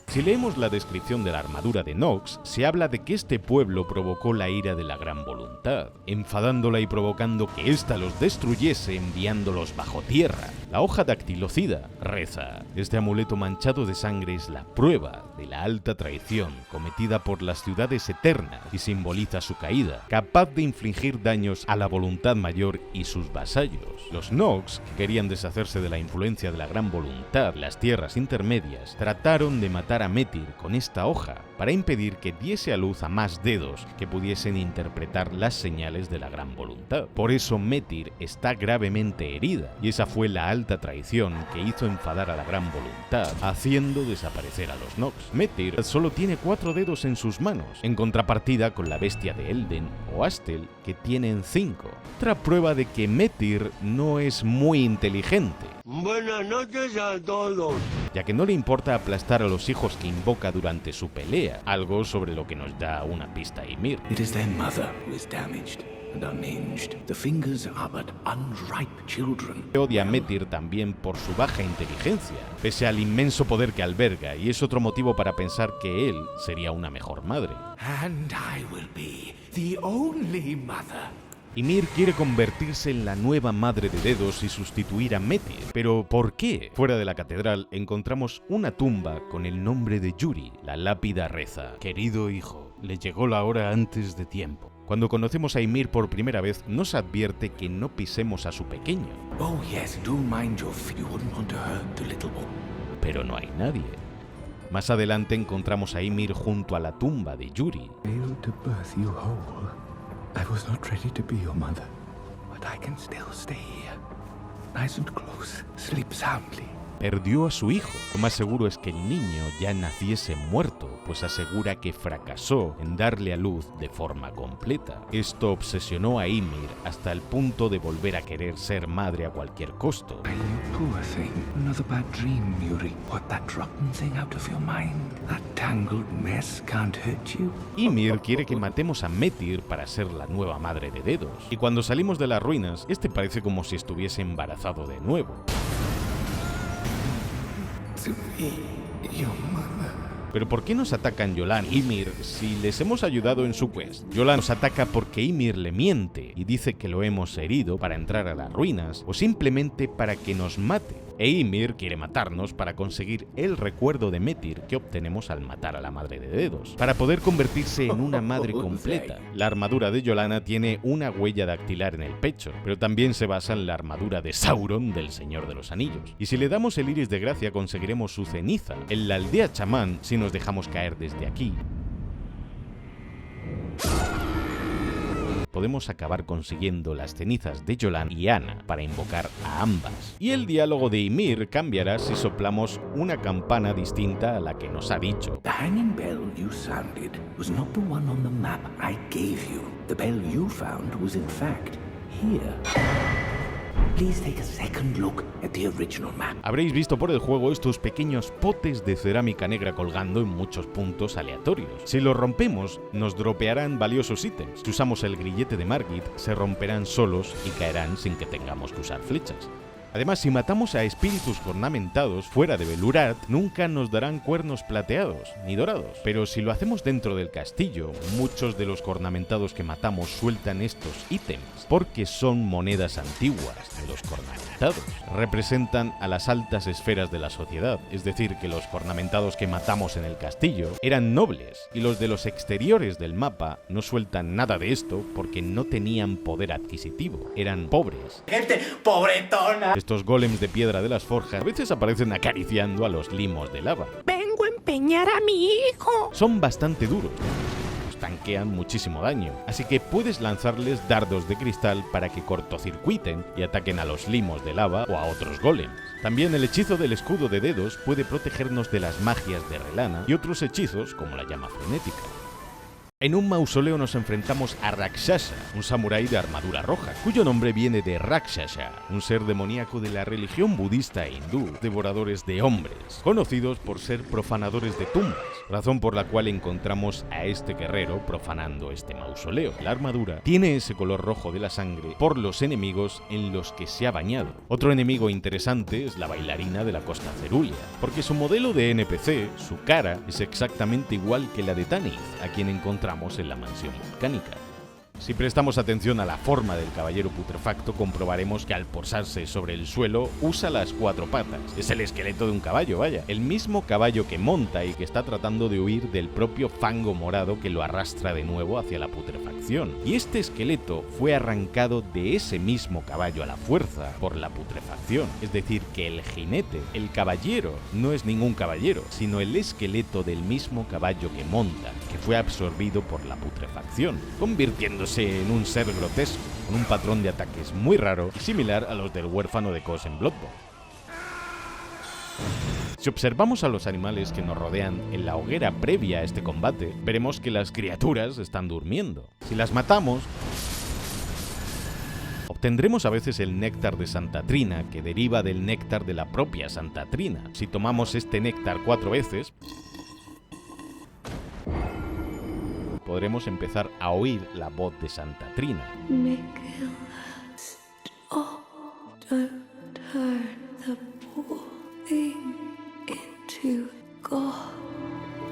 Si leemos la descripción de la armadura de Nox, se habla de que este pueblo provocó la ira de la gran voluntad, enfadándola y provocando que ésta los destruyese enviándolos bajo tierra. La hoja dactilocida reza: este amuleto manchado de sangre es la prueba de la alta traición cometida por las ciudades eternas y simboliza su caída, capaz de infligir daños a la voluntad mayor y sus vasallos. Los Nox, que querían deshacerse de la influencia de la gran voluntad, las tierras intermedias, trataron de matar a Metyr con esta hoja para impedir que diese a luz a más dedos que pudiesen interpretar las señales de la gran voluntad. Por eso Metyr está gravemente herida, y esa fue la alta traición que hizo enfadar a la gran voluntad, haciendo desaparecer a los Nox. Metyr solo tiene 4 dedos en sus manos, en contrapartida con la bestia de Elden o Astel, que tienen 5. Otra prueba de que Metyr no es muy inteligente. Buenas noches a todos. Ya que no le importa aplastar a los hijos que invoca durante su pelea, algo sobre lo que nos da una pista Ymir. It is their mother who is damaged and unhinged. The fingers are but unripe children. Odia a Metyr también por su baja inteligencia, pese al inmenso poder que alberga, y es otro motivo para pensar que él sería una mejor madre. And I will be the only mother. Ymir quiere convertirse en la nueva madre de dedos y sustituir a Metyr. ¿Pero por qué? Fuera de la catedral encontramos una tumba con el nombre de Yuri. La lápida reza: querido hijo, le llegó la hora antes de tiempo. Cuando conocemos a Ymir por primera vez, nos advierte que no pisemos a su pequeño. Oh yes, do mind your feet. You wouldn't want to hurt the little one. Pero no hay nadie. Más adelante encontramos a Ymir junto a la tumba de Yuri. Failed to birth you whole. I was not ready to be your mother, but I can still stay here. Nice and close. Sleep soundly. Perdió a su hijo. Lo más seguro es que el niño ya naciese muerto, pues asegura que fracasó en darle a luz de forma completa. Esto obsesionó a Ymir hasta el punto de volver a querer ser madre a cualquier costo. Poor thing. Another bad dream, Yuri. Put that rotten thing out of your mind. That tangled mess can't hurt you. Ymir quiere que matemos a Metyr para ser la nueva madre de Dedos. Y cuando salimos de las ruinas, este parece como si estuviese embarazado de nuevo. Pero ¿por qué nos atacan Yolan y Ymir si les hemos ayudado en su quest? Yolan nos ataca porque Ymir le miente y dice que lo hemos herido para entrar a las ruinas o simplemente para que nos mate. E Ymir quiere matarnos para conseguir el recuerdo de Metyr que obtenemos al matar a la madre de Dedos, para poder convertirse en una madre completa. La armadura de Yolana tiene una huella dactilar en el pecho, pero también se basa en la armadura de Sauron del Señor de los Anillos. Y si le damos el iris de gracia conseguiremos su ceniza. En la aldea chamán, si nos dejamos caer desde aquí, podemos acabar consiguiendo las cenizas de Yolan y Anna para invocar a ambas. Y el diálogo de Ymir cambiará si soplamos una campana distinta a la que nos ha dicho. The hanging bell you sounded was not the one on the map I gave you. The bell you found was in fact here. Please take a second look at the original map. Habréis visto por el juego estos pequeños potes de cerámica negra colgando en muchos puntos aleatorios. Si los rompemos, nos dropearán valiosos ítems. Si usamos el grillete de Margit, se romperán solos y caerán sin que tengamos que usar flechas. Además, si matamos a espíritus ornamentados fuera de Belurat, nunca nos darán cuernos plateados, ni dorados. Pero si lo hacemos dentro del castillo, muchos de los ornamentados que matamos sueltan estos ítems, porque son monedas antiguas de los ornamentados. Representan a las altas esferas de la sociedad, es decir, que los ornamentados que matamos en el castillo eran nobles, y los de los exteriores del mapa no sueltan nada de esto porque no tenían poder adquisitivo, eran pobres. ¡Gente pobretona! Estos golems de piedra de las forjas a veces aparecen acariciando a los limos de lava. ¡Vengo a empeñar a mi hijo! Son bastante duros, tanquean muchísimo daño, así que puedes lanzarles dardos de cristal para que cortocircuiten y ataquen a los limos de lava o a otros golems. También el hechizo del escudo de Dedos puede protegernos de las magias de Relana y otros hechizos como la llama frenética. En un mausoleo nos enfrentamos a Rakshasa, un samurái de armadura roja, cuyo nombre viene de Rakshasa, un ser demoníaco de la religión budista e hindú, devoradores de hombres, conocidos por ser profanadores de tumbas, razón por la cual encontramos a este guerrero profanando este mausoleo. La armadura tiene ese color rojo de la sangre por los enemigos en los que se ha bañado. Otro enemigo interesante es la bailarina de la costa Cerulia, porque su modelo de NPC, su cara, es exactamente igual que la de Tanith, a quien encontramos en la mansión volcánica. Si prestamos atención a la forma del caballero putrefacto, comprobaremos que al posarse sobre el suelo usa las cuatro patas. Es el esqueleto de un caballo, vaya. El mismo caballo que monta y que está tratando de huir del propio fango morado que lo arrastra de nuevo hacia la putrefacción. Y este esqueleto fue arrancado de ese mismo caballo a la fuerza por la putrefacción. Es decir, que el jinete, el caballero, no es ningún caballero, sino el esqueleto del mismo caballo que monta, que fue absorbido por la putrefacción, convirtiéndose en un ser grotesco, con un patrón de ataques muy raro y similar a los del huérfano de Kos en Bloodborne. Si observamos a los animales que nos rodean en la hoguera previa a este combate, veremos que las criaturas están durmiendo. Si las matamos, obtendremos a veces el néctar de Santa Trina, que deriva del néctar de la propia Santa Trina. Si tomamos este néctar 4 veces, podremos empezar a oír la voz de Santa Trina.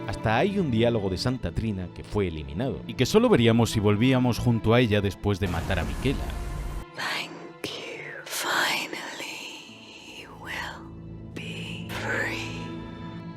Hasta hay un diálogo de Santa Trina que fue eliminado, y que solo veríamos si volvíamos junto a ella después de matar a Miquella.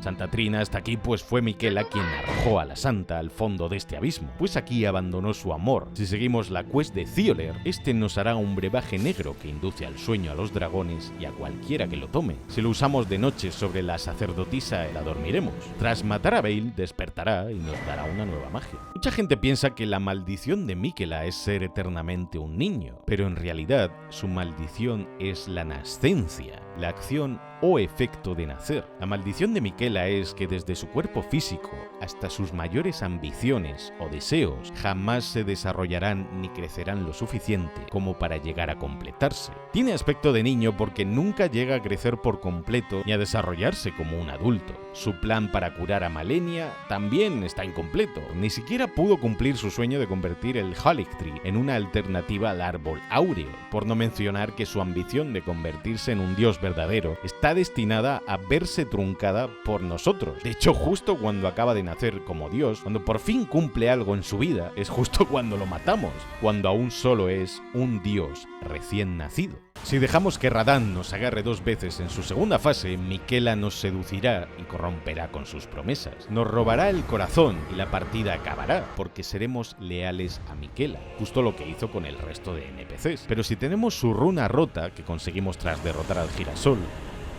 Santa Trina hasta aquí pues fue Miquela quien arrojó a la santa al fondo de este abismo, pues aquí abandonó su amor. Si seguimos la quest de Thioler, este nos hará un brebaje negro que induce al sueño a los dragones y a cualquiera que lo tome. Si lo usamos de noche sobre la sacerdotisa, la dormiremos. Tras matar a Veil, despertará y nos dará una nueva magia. Mucha gente piensa que la maldición de Miquela es ser eternamente un niño, pero en realidad su maldición es la nascencia, la acción o efecto de nacer. La maldición de Miquela es que desde su cuerpo físico hasta sus mayores ambiciones o deseos jamás se desarrollarán ni crecerán lo suficiente como para llegar a completarse. Tiene aspecto de niño porque nunca llega a crecer por completo ni a desarrollarse como un adulto. Su plan para curar a Malenia también está incompleto. Ni siquiera pudo cumplir su sueño de convertir el Halictree en una alternativa al árbol áureo, por no mencionar que su ambición de convertirse en un dios verdadero está destinada a verse truncada por nosotros. De hecho, justo cuando acaba de nacer como dios, cuando por fin cumple algo en su vida, es justo cuando lo matamos, cuando aún solo es un dios recién nacido. Si dejamos que Radahn nos agarre 2 veces en su segunda fase, Miquela nos seducirá y corromperá con sus promesas. Nos robará el corazón y la partida acabará, porque seremos leales a Miquela, justo lo que hizo con el resto de NPCs. Pero si tenemos su runa rota, que conseguimos tras derrotar al girasol,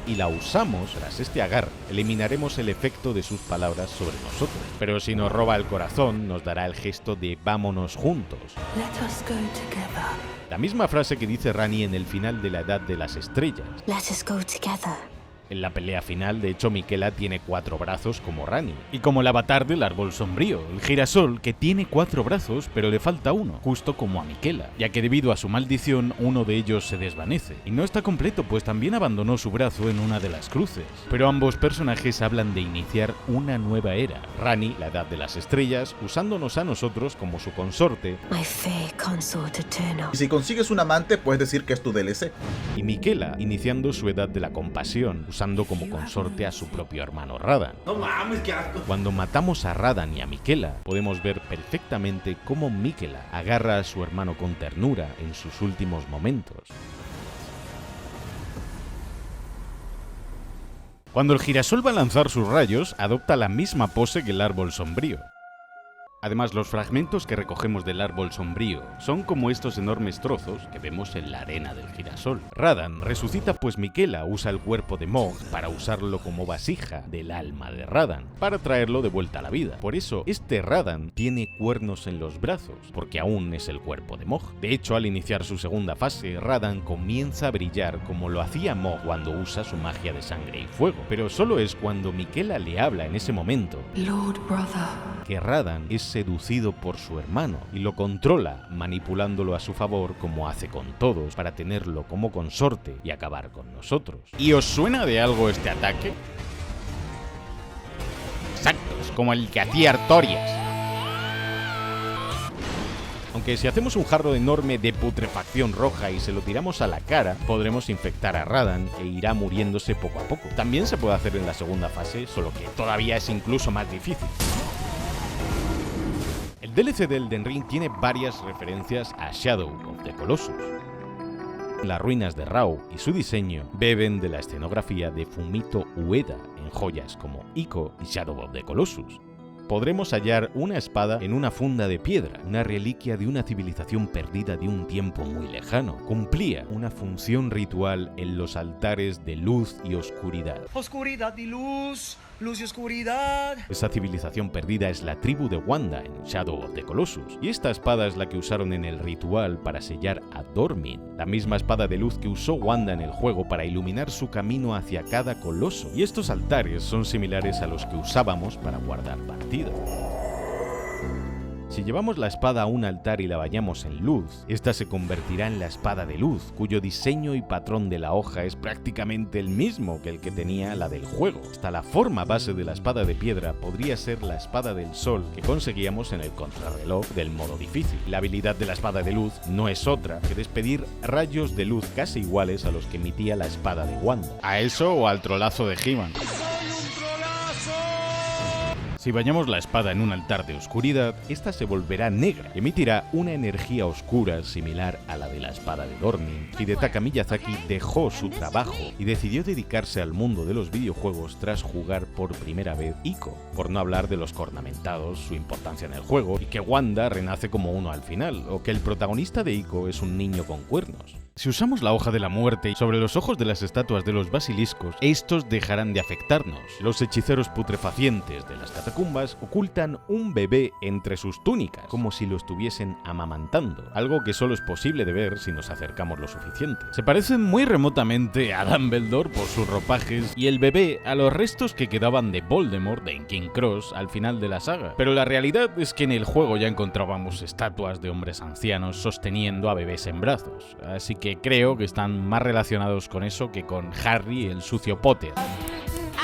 y la usamos tras este agarre, eliminaremos el efecto de sus palabras sobre nosotros. Pero si nos roba el corazón, nos dará el gesto de vámonos juntos. Let us go together. La misma frase que dice Ranni en el final de la Edad de las Estrellas. Let us go together. En la pelea final, de hecho, Miquela tiene 4 brazos como Ranni. Y como el avatar del árbol sombrío, el girasol, que tiene 4 brazos, pero le falta uno, justo como a Miquela, ya que debido a su maldición, uno de ellos se desvanece. Y no está completo, pues también abandonó su brazo en una de las cruces. Pero ambos personajes hablan de iniciar una nueva era. Ranni, la Edad de las Estrellas, usándonos a nosotros como su consorte. My fair consort eternal. Y si consigues un amante, puedes decir que es tu DLC. Y Miquela, iniciando su Edad de la Compasión, usando como consorte a su propio hermano Radahn. No mames, qué asco. Cuando matamos a Radahn y a Miquela, podemos ver perfectamente cómo Miquela agarra a su hermano con ternura en sus últimos momentos. Cuando el girasol va a lanzar sus rayos, adopta la misma pose que el árbol sombrío. Además, los fragmentos que recogemos del árbol sombrío son como estos enormes trozos que vemos en la arena del girasol. Radahn resucita pues Miquela usa el cuerpo de Mog para usarlo como vasija del alma de Radahn, para traerlo de vuelta a la vida. Por eso, este Radahn tiene cuernos en los brazos, porque aún es el cuerpo de Mog. De hecho, al iniciar su segunda fase, Radahn comienza a brillar como lo hacía Mog cuando usa su magia de sangre y fuego. Pero solo es cuando Miquela le habla en ese momento, Lord Brother, que Radahn es seducido por su hermano y lo controla, manipulándolo a su favor como hace con todos para tenerlo como consorte y acabar con nosotros. ¿Y os suena de algo este ataque? Exacto, es como el que hacía Artorias. Aunque si hacemos un jarro enorme de putrefacción roja y se lo tiramos a la cara, podremos infectar a Radahn e irá muriéndose poco a poco. También se puede hacer en la segunda fase, solo que todavía es incluso más difícil. El DLC de Elden Ring tiene varias referencias a Shadow of the Colossus. Las ruinas de Rao y su diseño beben de la escenografía de Fumito Ueda en joyas como Ico y Shadow of the Colossus. Podremos hallar una espada en una funda de piedra, una reliquia de una civilización perdida de un tiempo muy lejano. Cumplía una función ritual en los altares de luz y oscuridad. Oscuridad y luz, luz y oscuridad. Esa civilización perdida es la tribu de Wanda en Shadow of the Colossus, y esta espada es la que usaron en el ritual para sellar a Dormin, la misma espada de luz que usó Wanda en el juego para iluminar su camino hacia cada coloso. Y estos altares son similares a los que usábamos para guardar partida. Si llevamos la espada a un altar y la bañamos en luz, esta se convertirá en la espada de luz, cuyo diseño y patrón de la hoja es prácticamente el mismo que el que tenía la del juego. Hasta la forma base de la espada de piedra podría ser la espada del sol que conseguíamos en el contrarreloj del modo difícil. La habilidad de la espada de luz no es otra que despedir rayos de luz casi iguales a los que emitía la espada de Wanda. ¿A eso o al trolazo de He-Man? Si bañamos la espada en un altar de oscuridad, esta se volverá negra, emitirá una energía oscura similar a la de la espada de Dormin. Hidetaka Miyazaki dejó su trabajo y decidió dedicarse al mundo de los videojuegos tras jugar por primera vez Ico, por no hablar de los cornamentados, su importancia en el juego, y que Wanda renace como uno al final, o que el protagonista de Ico es un niño con cuernos. Si usamos la hoja de la muerte sobre los ojos de las estatuas de los basiliscos, estos dejarán de afectarnos. Los hechiceros putrefacientes de las catacumbas ocultan un bebé entre sus túnicas, como si lo estuviesen amamantando, algo que solo es posible de ver si nos acercamos lo suficiente. Se parecen muy remotamente a Dumbledore por sus ropajes y el bebé a los restos que quedaban de Voldemort en King Cross al final de la saga, pero la realidad es que en el juego ya encontrábamos estatuas de hombres ancianos sosteniendo a bebés en brazos, así que creo que están más relacionados con eso que con Harry el sucio Potter.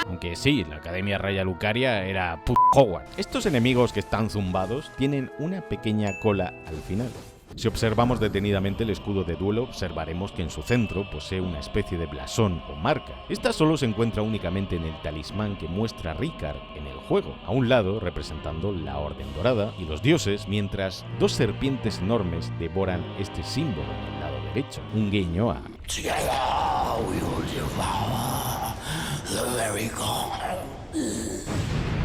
Aunque sí, la Academia Raya Lucaria era Hogwarts. Estos enemigos que están zumbados tienen una pequeña cola al final. Si observamos detenidamente el escudo de duelo, observaremos que en su centro posee una especie de blasón o marca. Esta solo se encuentra únicamente en el talismán que muestra Ricard en el juego, a un lado representando la Orden Dorada y los dioses, mientras dos serpientes enormes devoran este símbolo en el lado derecho, un guiño a...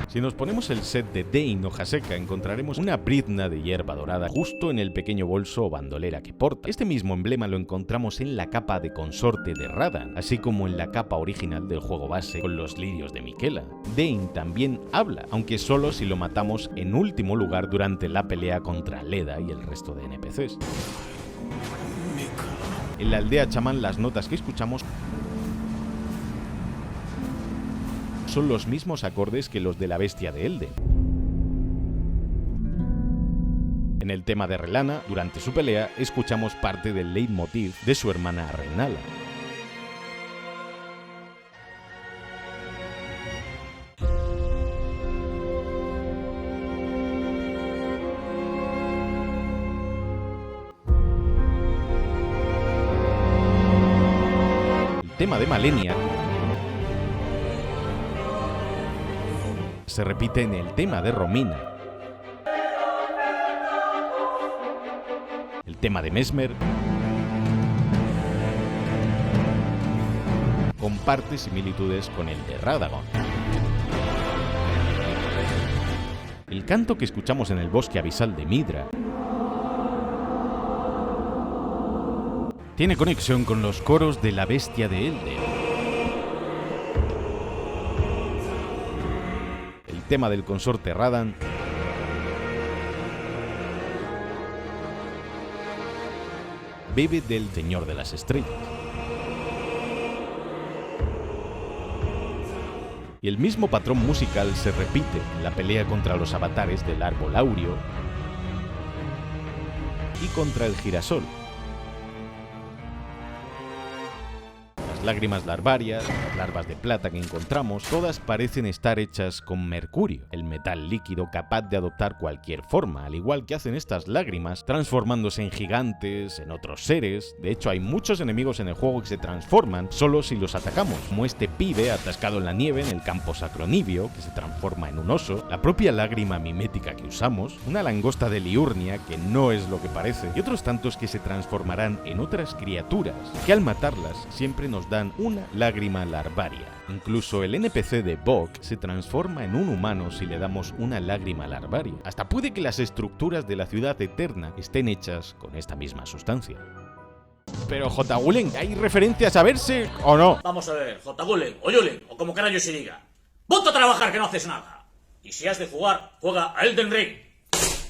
Si nos ponemos el set de Dane o Haseka, encontraremos una brizna de hierba dorada justo en el pequeño bolso o bandolera que porta. Este mismo emblema lo encontramos en la capa de consorte de Radan, así como en la capa original del juego base con los lirios de Miquela. Dane también habla, aunque solo si lo matamos en último lugar durante la pelea contra Leda y el resto de NPCs. En la aldea chamán las notas que escuchamos son los mismos acordes que los de la bestia de Elden. En el tema de Relana, durante su pelea, escuchamos parte del leitmotiv de su hermana Rennala. El tema de Malenia se repite en el tema de Romina. El tema de Mesmer comparte similitudes con el de Radagon. El canto que escuchamos en el bosque abisal de Midra tiene conexión con los coros de la bestia de Elden. Tema del consorte Radan bebe del Señor de las Estrellas. Y el mismo patrón musical se repite en la pelea contra los avatares del árbol áureo y contra el girasol. Lágrimas larvarias, las larvas de plata que encontramos, todas parecen estar hechas con mercurio, el metal líquido capaz de adoptar cualquier forma, al igual que hacen estas lágrimas, transformándose en gigantes, en otros seres. De hecho, hay muchos enemigos en el juego que se transforman solo si los atacamos, como este pibe atascado en la nieve en el campo sacronibio, que se transforma en un oso, la propia lágrima mimética que usamos, una langosta de Liurnia, que no es lo que parece, y otros tantos que se transformarán en otras criaturas, que al matarlas siempre nos dan una lágrima larvaria. Incluso el NPC de Bog se transforma en un humano si le damos una lágrima larvaria. Hasta puede que las estructuras de la ciudad eterna estén hechas con esta misma sustancia. Pero J. Gulen, ¿hay referencias a verse o no? Vamos a ver, J. Gulen, o Yulen, o como carajo se diga. ¡Ponte a trabajar que no haces nada! Y si has de jugar, juega a Elden Ring.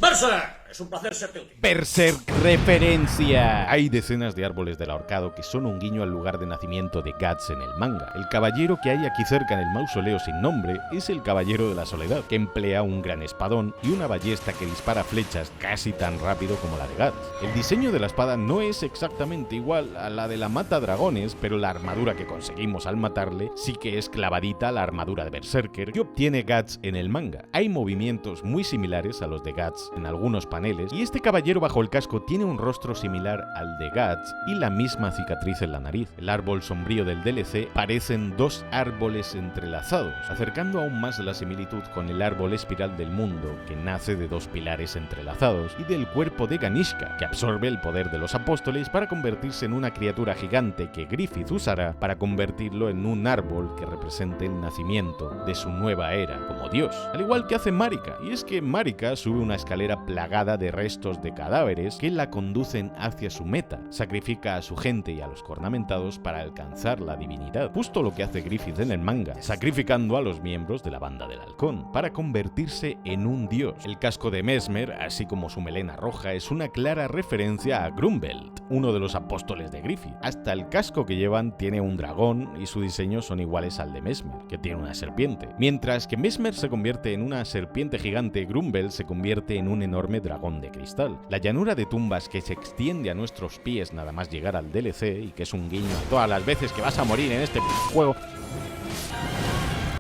¡Berserk! Es un placer serte útil. Berserk referencia. Hay decenas de árboles del ahorcado que son un guiño al lugar de nacimiento de Guts en el manga. El caballero que hay aquí cerca en el mausoleo sin nombre es el Caballero de la Soledad, que emplea un gran espadón y una ballesta que dispara flechas casi tan rápido como la de Guts. El diseño de la espada no es exactamente igual a la de la mata dragones, pero la armadura que conseguimos al matarle sí que es clavadita a la armadura de Berserker que obtiene Guts en el manga. Hay movimientos muy similares a los de Guts en algunos paneles paneles, y este caballero bajo el casco tiene un rostro similar al de Guts y la misma cicatriz en la nariz. El árbol sombrío del DLC parecen dos árboles entrelazados, acercando aún más la similitud con el árbol espiral del mundo, que nace de dos pilares entrelazados, y del cuerpo de Ganishka, que absorbe el poder de los apóstoles para convertirse en una criatura gigante que Griffith usará para convertirlo en un árbol que represente el nacimiento de su nueva era como dios, al igual que hace Marika. Y es que Marika sube una escalera plagada de restos de cadáveres que la conducen hacia su meta, sacrifica a su gente y a los cornamentados para alcanzar la divinidad, justo lo que hace Griffith en el manga, sacrificando a los miembros de la banda del halcón para convertirse en un dios. El casco de Mesmer, así como su melena roja, es una clara referencia a Grumbelt, uno de los apóstoles de Griffith. Hasta el casco que llevan tiene un dragón y su diseño son iguales al de Mesmer, que tiene una serpiente. Mientras que Mesmer se convierte en una serpiente gigante, Grumbelt se convierte en un enorme dragón de cristal. La llanura de tumbas que se extiende a nuestros pies nada más llegar al DLC, y que es un guiño a todas las veces que vas a morir en este juego,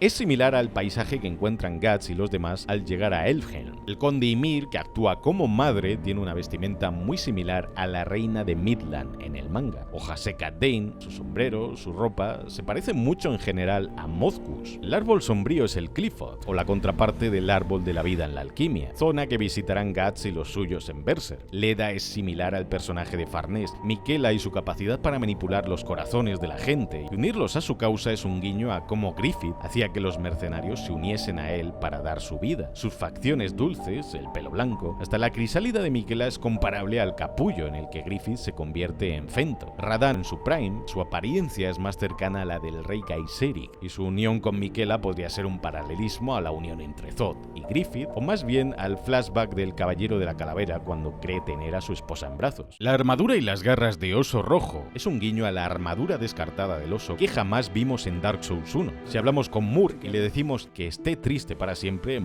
es similar al paisaje que encuentran Guts y los demás al llegar a Elfhelm. El conde Ymir, que actúa como madre, tiene una vestimenta muy similar a la reina de Midland en el manga. Ohaseka Dane, su sombrero, su ropa, se parece mucho en general a Mozgus. El árbol sombrío es el Clifford, o la contraparte del árbol de la vida en la alquimia, zona que visitarán Guts y los suyos en Berserk. Leda es similar al personaje de Farnese. Miquela y su capacidad para manipular los corazones de la gente y unirlos a su causa es un guiño a cómo Griffith hacía que los mercenarios se uniesen a él para dar su vida. Sus facciones dulces, el pelo blanco, hasta la crisálida de Miquela es comparable al capullo en el que Griffith se convierte en Fento. Radahn en su prime, su apariencia es más cercana a la del rey Kaiseric, y su unión con Miquela podría ser un paralelismo a la unión entre Zod y Griffith, o más bien al flashback del caballero de la calavera cuando cree tener a su esposa en brazos. La armadura y las garras de Oso Rojo es un guiño a la armadura descartada del oso que jamás vimos en Dark Souls 1. Si hablamos con Moore y le decimos que esté triste para siempre,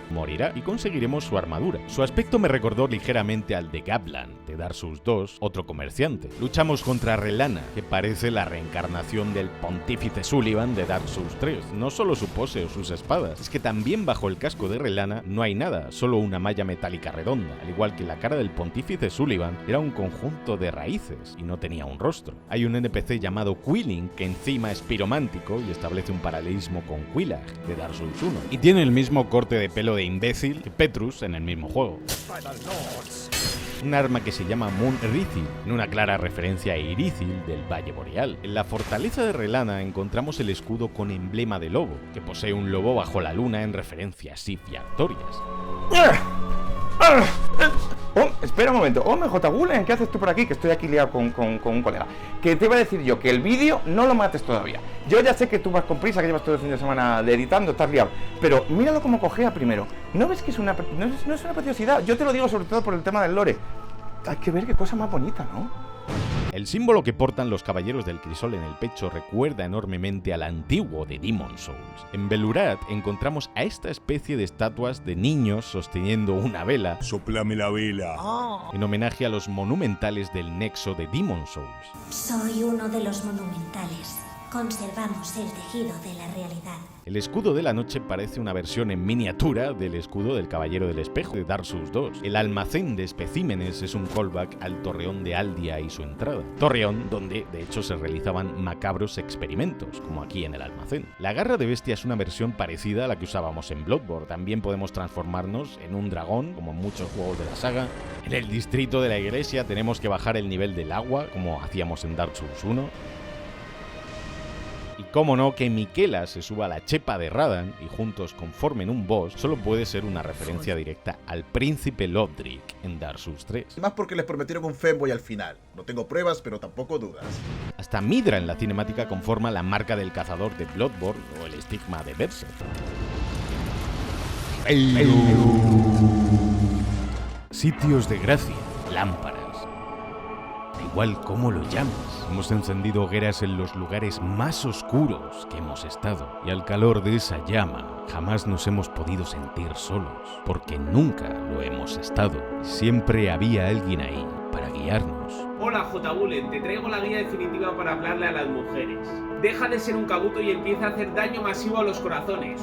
morirá y conseguiremos su armadura. Su aspecto me recordó ligeramente al de Gablan, de Dark Souls 2, otro comerciante. Luchamos contra Relana, que parece la reencarnación del pontífice Sullivan de Dark Souls 3. No solo su pose o sus espadas, es que también bajo el casco de Relana no hay nada, solo una malla metálica redonda, al igual que la cara del pontífice Sullivan era un conjunto de raíces y no tenía un rostro. Hay un NPC llamado Quilling que encima es piromántico y establece un paralelismo con Quillag de Dark Souls 1, y tiene el mismo corte de pelo de imbécil que Petrus en el mismo juego. Un arma que se llama Moon Rithil, en una clara referencia a Irithil del Valle Boreal. En la fortaleza de Relana encontramos el escudo con emblema de lobo, que posee un lobo bajo la luna en referencia a Sif y Artorias. Espera un momento, MJ Gulen, ¿qué haces tú por aquí? Que estoy aquí liado con un colega. Que te iba a decir yo que el vídeo no lo mates todavía. Yo ya sé que tú vas con prisa, que llevas todo el fin de semana editando, estás liado. Pero míralo como cojea primero. ¿No ves que es no es una preciosidad? Yo te lo digo sobre todo por el tema del lore. Hay que ver qué cosa más bonita, ¿no? El símbolo que portan los caballeros del crisol en el pecho recuerda enormemente al antiguo de Demon's Souls. En Belurat encontramos a esta especie de estatuas de niños sosteniendo una vela. ¡Sóplame la vela! En homenaje a los monumentales del nexo de Demon's Souls. Soy uno de los monumentales. Conservamos el tejido de la realidad. El escudo de la noche parece una versión en miniatura del escudo del Caballero del Espejo de Dark Souls 2. El almacén de especímenes es un callback al torreón de Aldia y su entrada. Torreón donde, de hecho, se realizaban macabros experimentos, como aquí en el almacén. La garra de bestia es una versión parecida a la que usábamos en Bloodborne. También podemos transformarnos en un dragón, como en muchos juegos de la saga. En el distrito de la iglesia tenemos que bajar el nivel del agua, como hacíamos en Dark Souls 1. Y cómo no, que Miquela se suba a la chepa de Radahn y juntos conformen un boss solo puede ser una referencia directa al príncipe Lodric en Dark Souls 3. Más porque les prometieron un fanboy al final. No tengo pruebas, pero tampoco dudas. Hasta Midra en la cinemática conforma la marca del cazador de Bloodborne o el estigma de Berserk. Sitios de gracia, lámparas. Da igual cómo lo llames. Hemos encendido hogueras en los lugares más oscuros que hemos estado. Y al calor de esa llama, jamás nos hemos podido sentir solos. Porque nunca lo hemos estado. Siempre había alguien ahí para guiarnos. Hola J. Bullet, te traigo la guía definitiva para hablarle a las mujeres. Deja de ser un cabuto y empieza a hacer daño masivo a los corazones.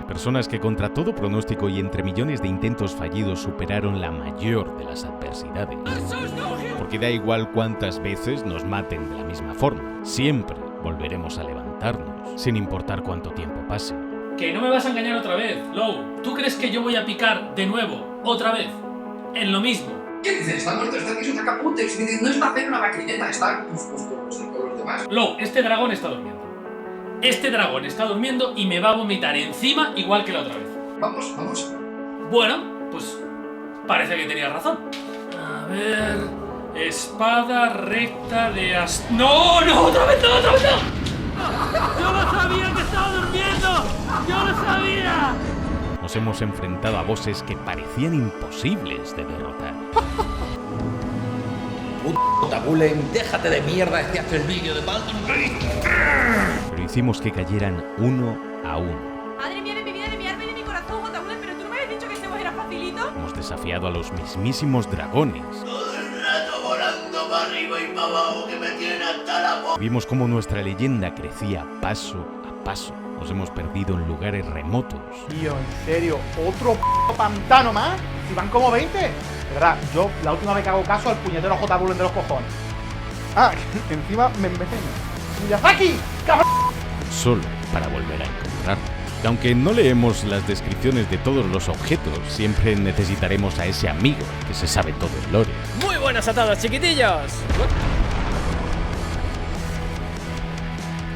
Personas que contra todo pronóstico y entre millones de intentos fallidos superaron la mayor de las adversidades. Porque da igual cuántas veces nos maten de la misma forma, siempre volveremos a levantarnos, sin importar cuánto tiempo pase. Que no me vas a engañar otra vez, Low. ¿Tú crees que yo voy a picar de nuevo, otra vez, en lo mismo? ¿Qué dices? Está muerto, está aquí, es un Acaputex. No está haciendo una maquineta, está pues con los demás. Low, este dragón está durmiendo. Este dragón está durmiendo y me va a vomitar encima igual que la otra vez. Vamos. Bueno, pues parece que tenías razón. A ver... Espada recta de ¡No! ¡Otra vez no! ¡Yo lo sabía que estaba durmiendo! ¡Yo lo sabía! Nos hemos enfrentado a bosses que parecían imposibles de derrotar. Puta Gulen, déjate de mierda que haces el vídeo de Baldur's Gate. Pero hicimos que cayeran uno a uno. Madre mía de mi vida, de mi alma y de mi corazón, Jotagulen, pero tú no me habías dicho que este boss era facilito. Hemos desafiado a los mismísimos dragones. Volando para arriba y para abajo que me tienen hasta la boca. Vimos cómo nuestra leyenda crecía paso a paso. Nos hemos perdido en lugares remotos. Tío, en serio, otro pantano más. Si van como 20. De verdad, yo la última vez que hago caso al puñetero Jotagulen de los cojones. Ah, encima me meten. ¡Miyazaki! ¡Cabrón! Solo para volver a encontrarnos. Que aunque no leemos las descripciones de todos los objetos, siempre necesitaremos a ese amigo que se sabe todo el lore. Muy buenas a todos, chiquitillos.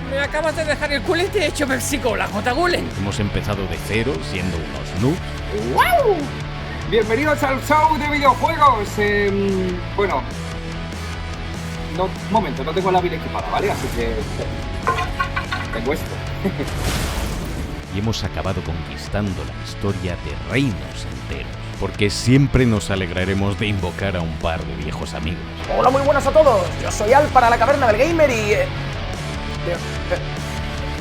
Me acabas de dejar el culete hecho Pepsi-Cola, Jotagulen. Hemos empezado de cero, siendo unos noobs. ¡Wow! Bienvenidos al show de videojuegos. Bueno, no, un momento, no tengo la vida equipada, ¿vale? Así que tengo esto. Y hemos acabado conquistando la historia de reinos enteros, porque siempre nos alegraremos de invocar a un par de viejos amigos. Hola, muy buenas a todos. Yo soy Al para la Caverna del Gamer y...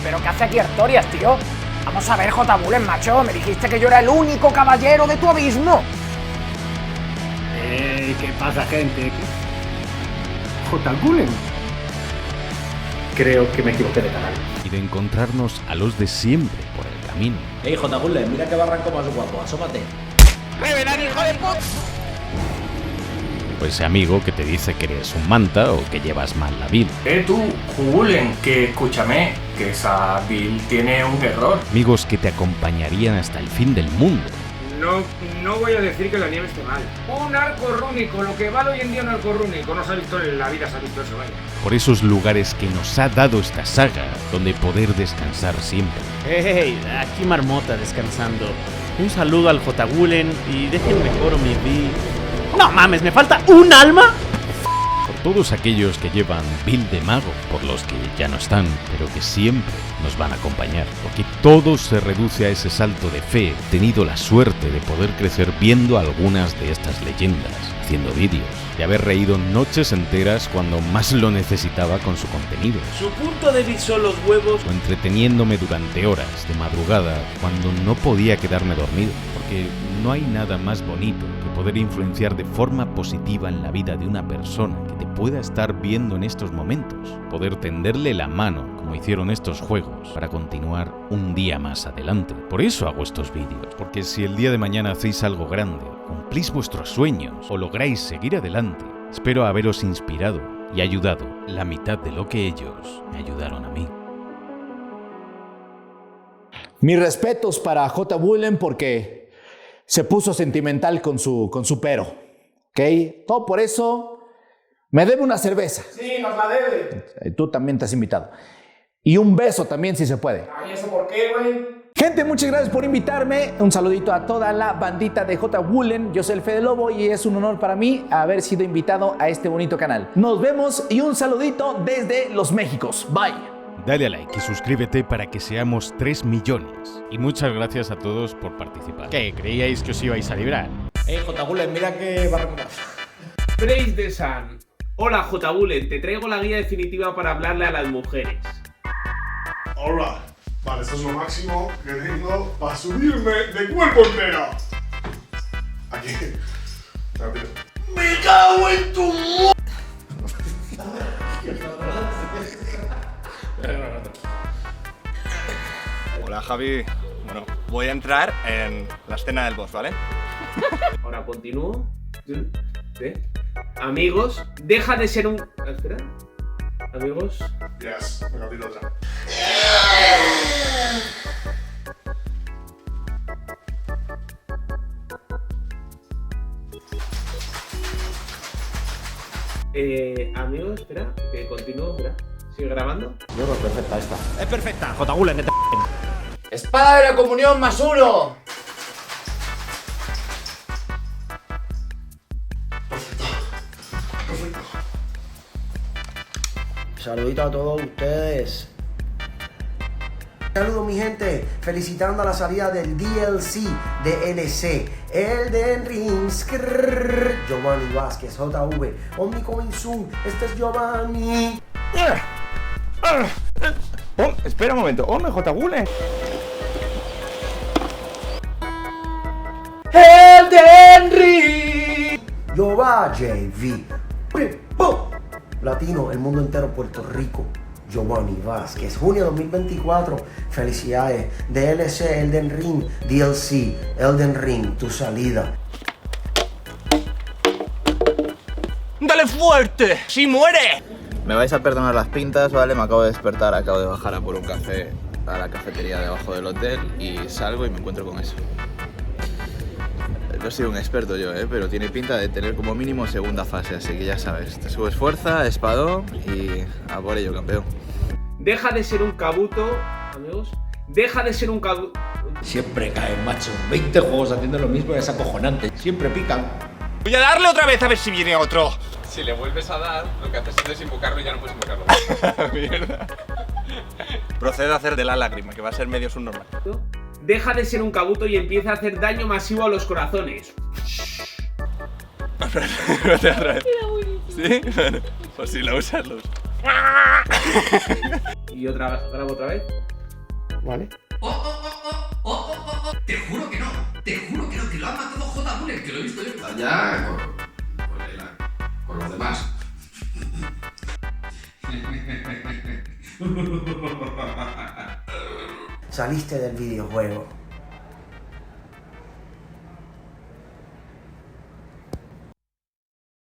¿Pero qué hace aquí Artorias, tío? Vamos a ver, Jotagulen, macho. Me dijiste que yo era el único caballero de tu abismo. ¿Qué pasa, gente? Jotagulen. Creo que me equivoqué de canal. Y de encontrarnos a los de siempre por el camino. Ey, Jotagulen, mira qué barranco más guapo, asómate. ¡Revelar, hijo de puta! O ese amigo que te dice que eres un manta o que llevas mal la build. Tú, Gulen, que escúchame, que esa build tiene un error. Amigos que te acompañarían hasta el fin del mundo. No voy a decir que la nieve esté mal. Un arco rúnico, lo que vale hoy en día un arco rúnico, no se ha visto en la vida, se ha visto eso, vaya. Por esos lugares que nos ha dado esta saga, donde poder descansar siempre. Hey, aquí Marmota descansando. Un saludo al Jotagulen y déjenme coro mi build. ¡No mames, me falta un alma! Por todos aquellos que llevan build de mago, por los que ya no están, pero que siempre nos van a acompañar. Porque todo se reduce a ese salto de fe. He tenido la suerte de poder crecer viendo algunas de estas leyendas, haciendo vídeos, de haber reído noches enteras cuando más lo necesitaba con su contenido. Su punto débil son los huevos. O entreteniéndome durante horas de madrugada cuando no podía quedarme dormido. Porque no hay nada más bonito que poder influenciar de forma positiva en la vida de una persona que te pueda estar viendo en estos momentos. Poder tenderle la mano, como hicieron estos juegos, para continuar un día más adelante. Por eso hago estos vídeos, porque si el día de mañana hacéis algo grande, cumplís vuestros sueños o lográis seguir adelante, espero haberos inspirado y ayudado la mitad de lo que ellos me ayudaron a mí. Mis respetos para Jotagulen porque se puso sentimental con su pero. ¿Ok? Todo por eso me debe una cerveza. Sí, nos la debe. Tú también te has invitado. Y un beso también, si se puede. Ay, ¿eso por qué, güey? Gente, muchas gracias por invitarme. Un saludito a toda la bandita de Jotagulen. Yo soy el Fede Lobo y es un honor para mí haber sido invitado a este bonito canal. Nos vemos y un saludito desde los Méxicos. Bye. Dale a like y suscríbete para que seamos 3 millones. Y muchas gracias a todos por participar. ¿Qué? ¿Creíais que os ibais a librar? Jotagulen, mira que barranco más. Praise the Sun. Hola, Jotagulen, te traigo la guía definitiva para hablarle a las mujeres. Alright. Vale, esto es lo máximo que tengo para subirme de cuerpo entero. Aquí. Rápido. ¡Me cago en tu mu... Hola, Javi. Bueno, Voy a entrar en la escena del boss, ¿vale? Ahora continúo. ¿Sí? Amigos, deja de ser un... Espera. Amigos. Yes, venga, tiro otra. Amigos, espera, que continúo, espera. ¿Sigue grabando? Yo creo que es perfecta esta. Es perfecta. J. Gulen, que te... ¡Espada de la comunión +1! Saludito a todos ustedes. Saludos mi gente, felicitando a la salida del DLC de LC, Elden Ring, Giovanni Vázquez, JV, Omni coming soon, este es Giovanni. Espera un momento, hombre, J. Gulen. Elden Ring. Yo va JV. Latino, el mundo entero, Puerto Rico. Giovanni Vázquez, junio 2024. Felicidades. DLC Elden Ring, DLC Elden Ring, tu salida. ¡Dale fuerte! ¡Si muere! Me vais a perdonar las pintas, ¿vale? Me acabo de despertar, acabo de bajar a por un café a la cafetería de abajo del hotel y salgo y me encuentro con eso. No soy un experto yo, pero tiene pinta de tener como mínimo segunda fase, así que ya sabes, te subes fuerza, espadón y a por ello, campeón. Deja de ser un cabuto, amigos. Deja de ser un cabuto. Siempre caen, macho. 20 juegos haciendo lo mismo es acojonante. Siempre pican. Voy a darle otra vez a ver si viene otro. Si le vuelves a dar, lo que haces es desinvocarlo y ya no puedes invocarlo. Mierda. Procedo a hacer de la lágrima, que va a ser medio subnormal. Deja de ser un cabuto y empieza a hacer daño masivo a los corazones. Espérate otra vez. ¿Sí? Bueno, pues si la usas, los. Y grabo otra vez. Vale. Te juro que no, que lo ha matado J. Gulen, que lo he visto yo. Allá con los demás. Saliste del videojuego.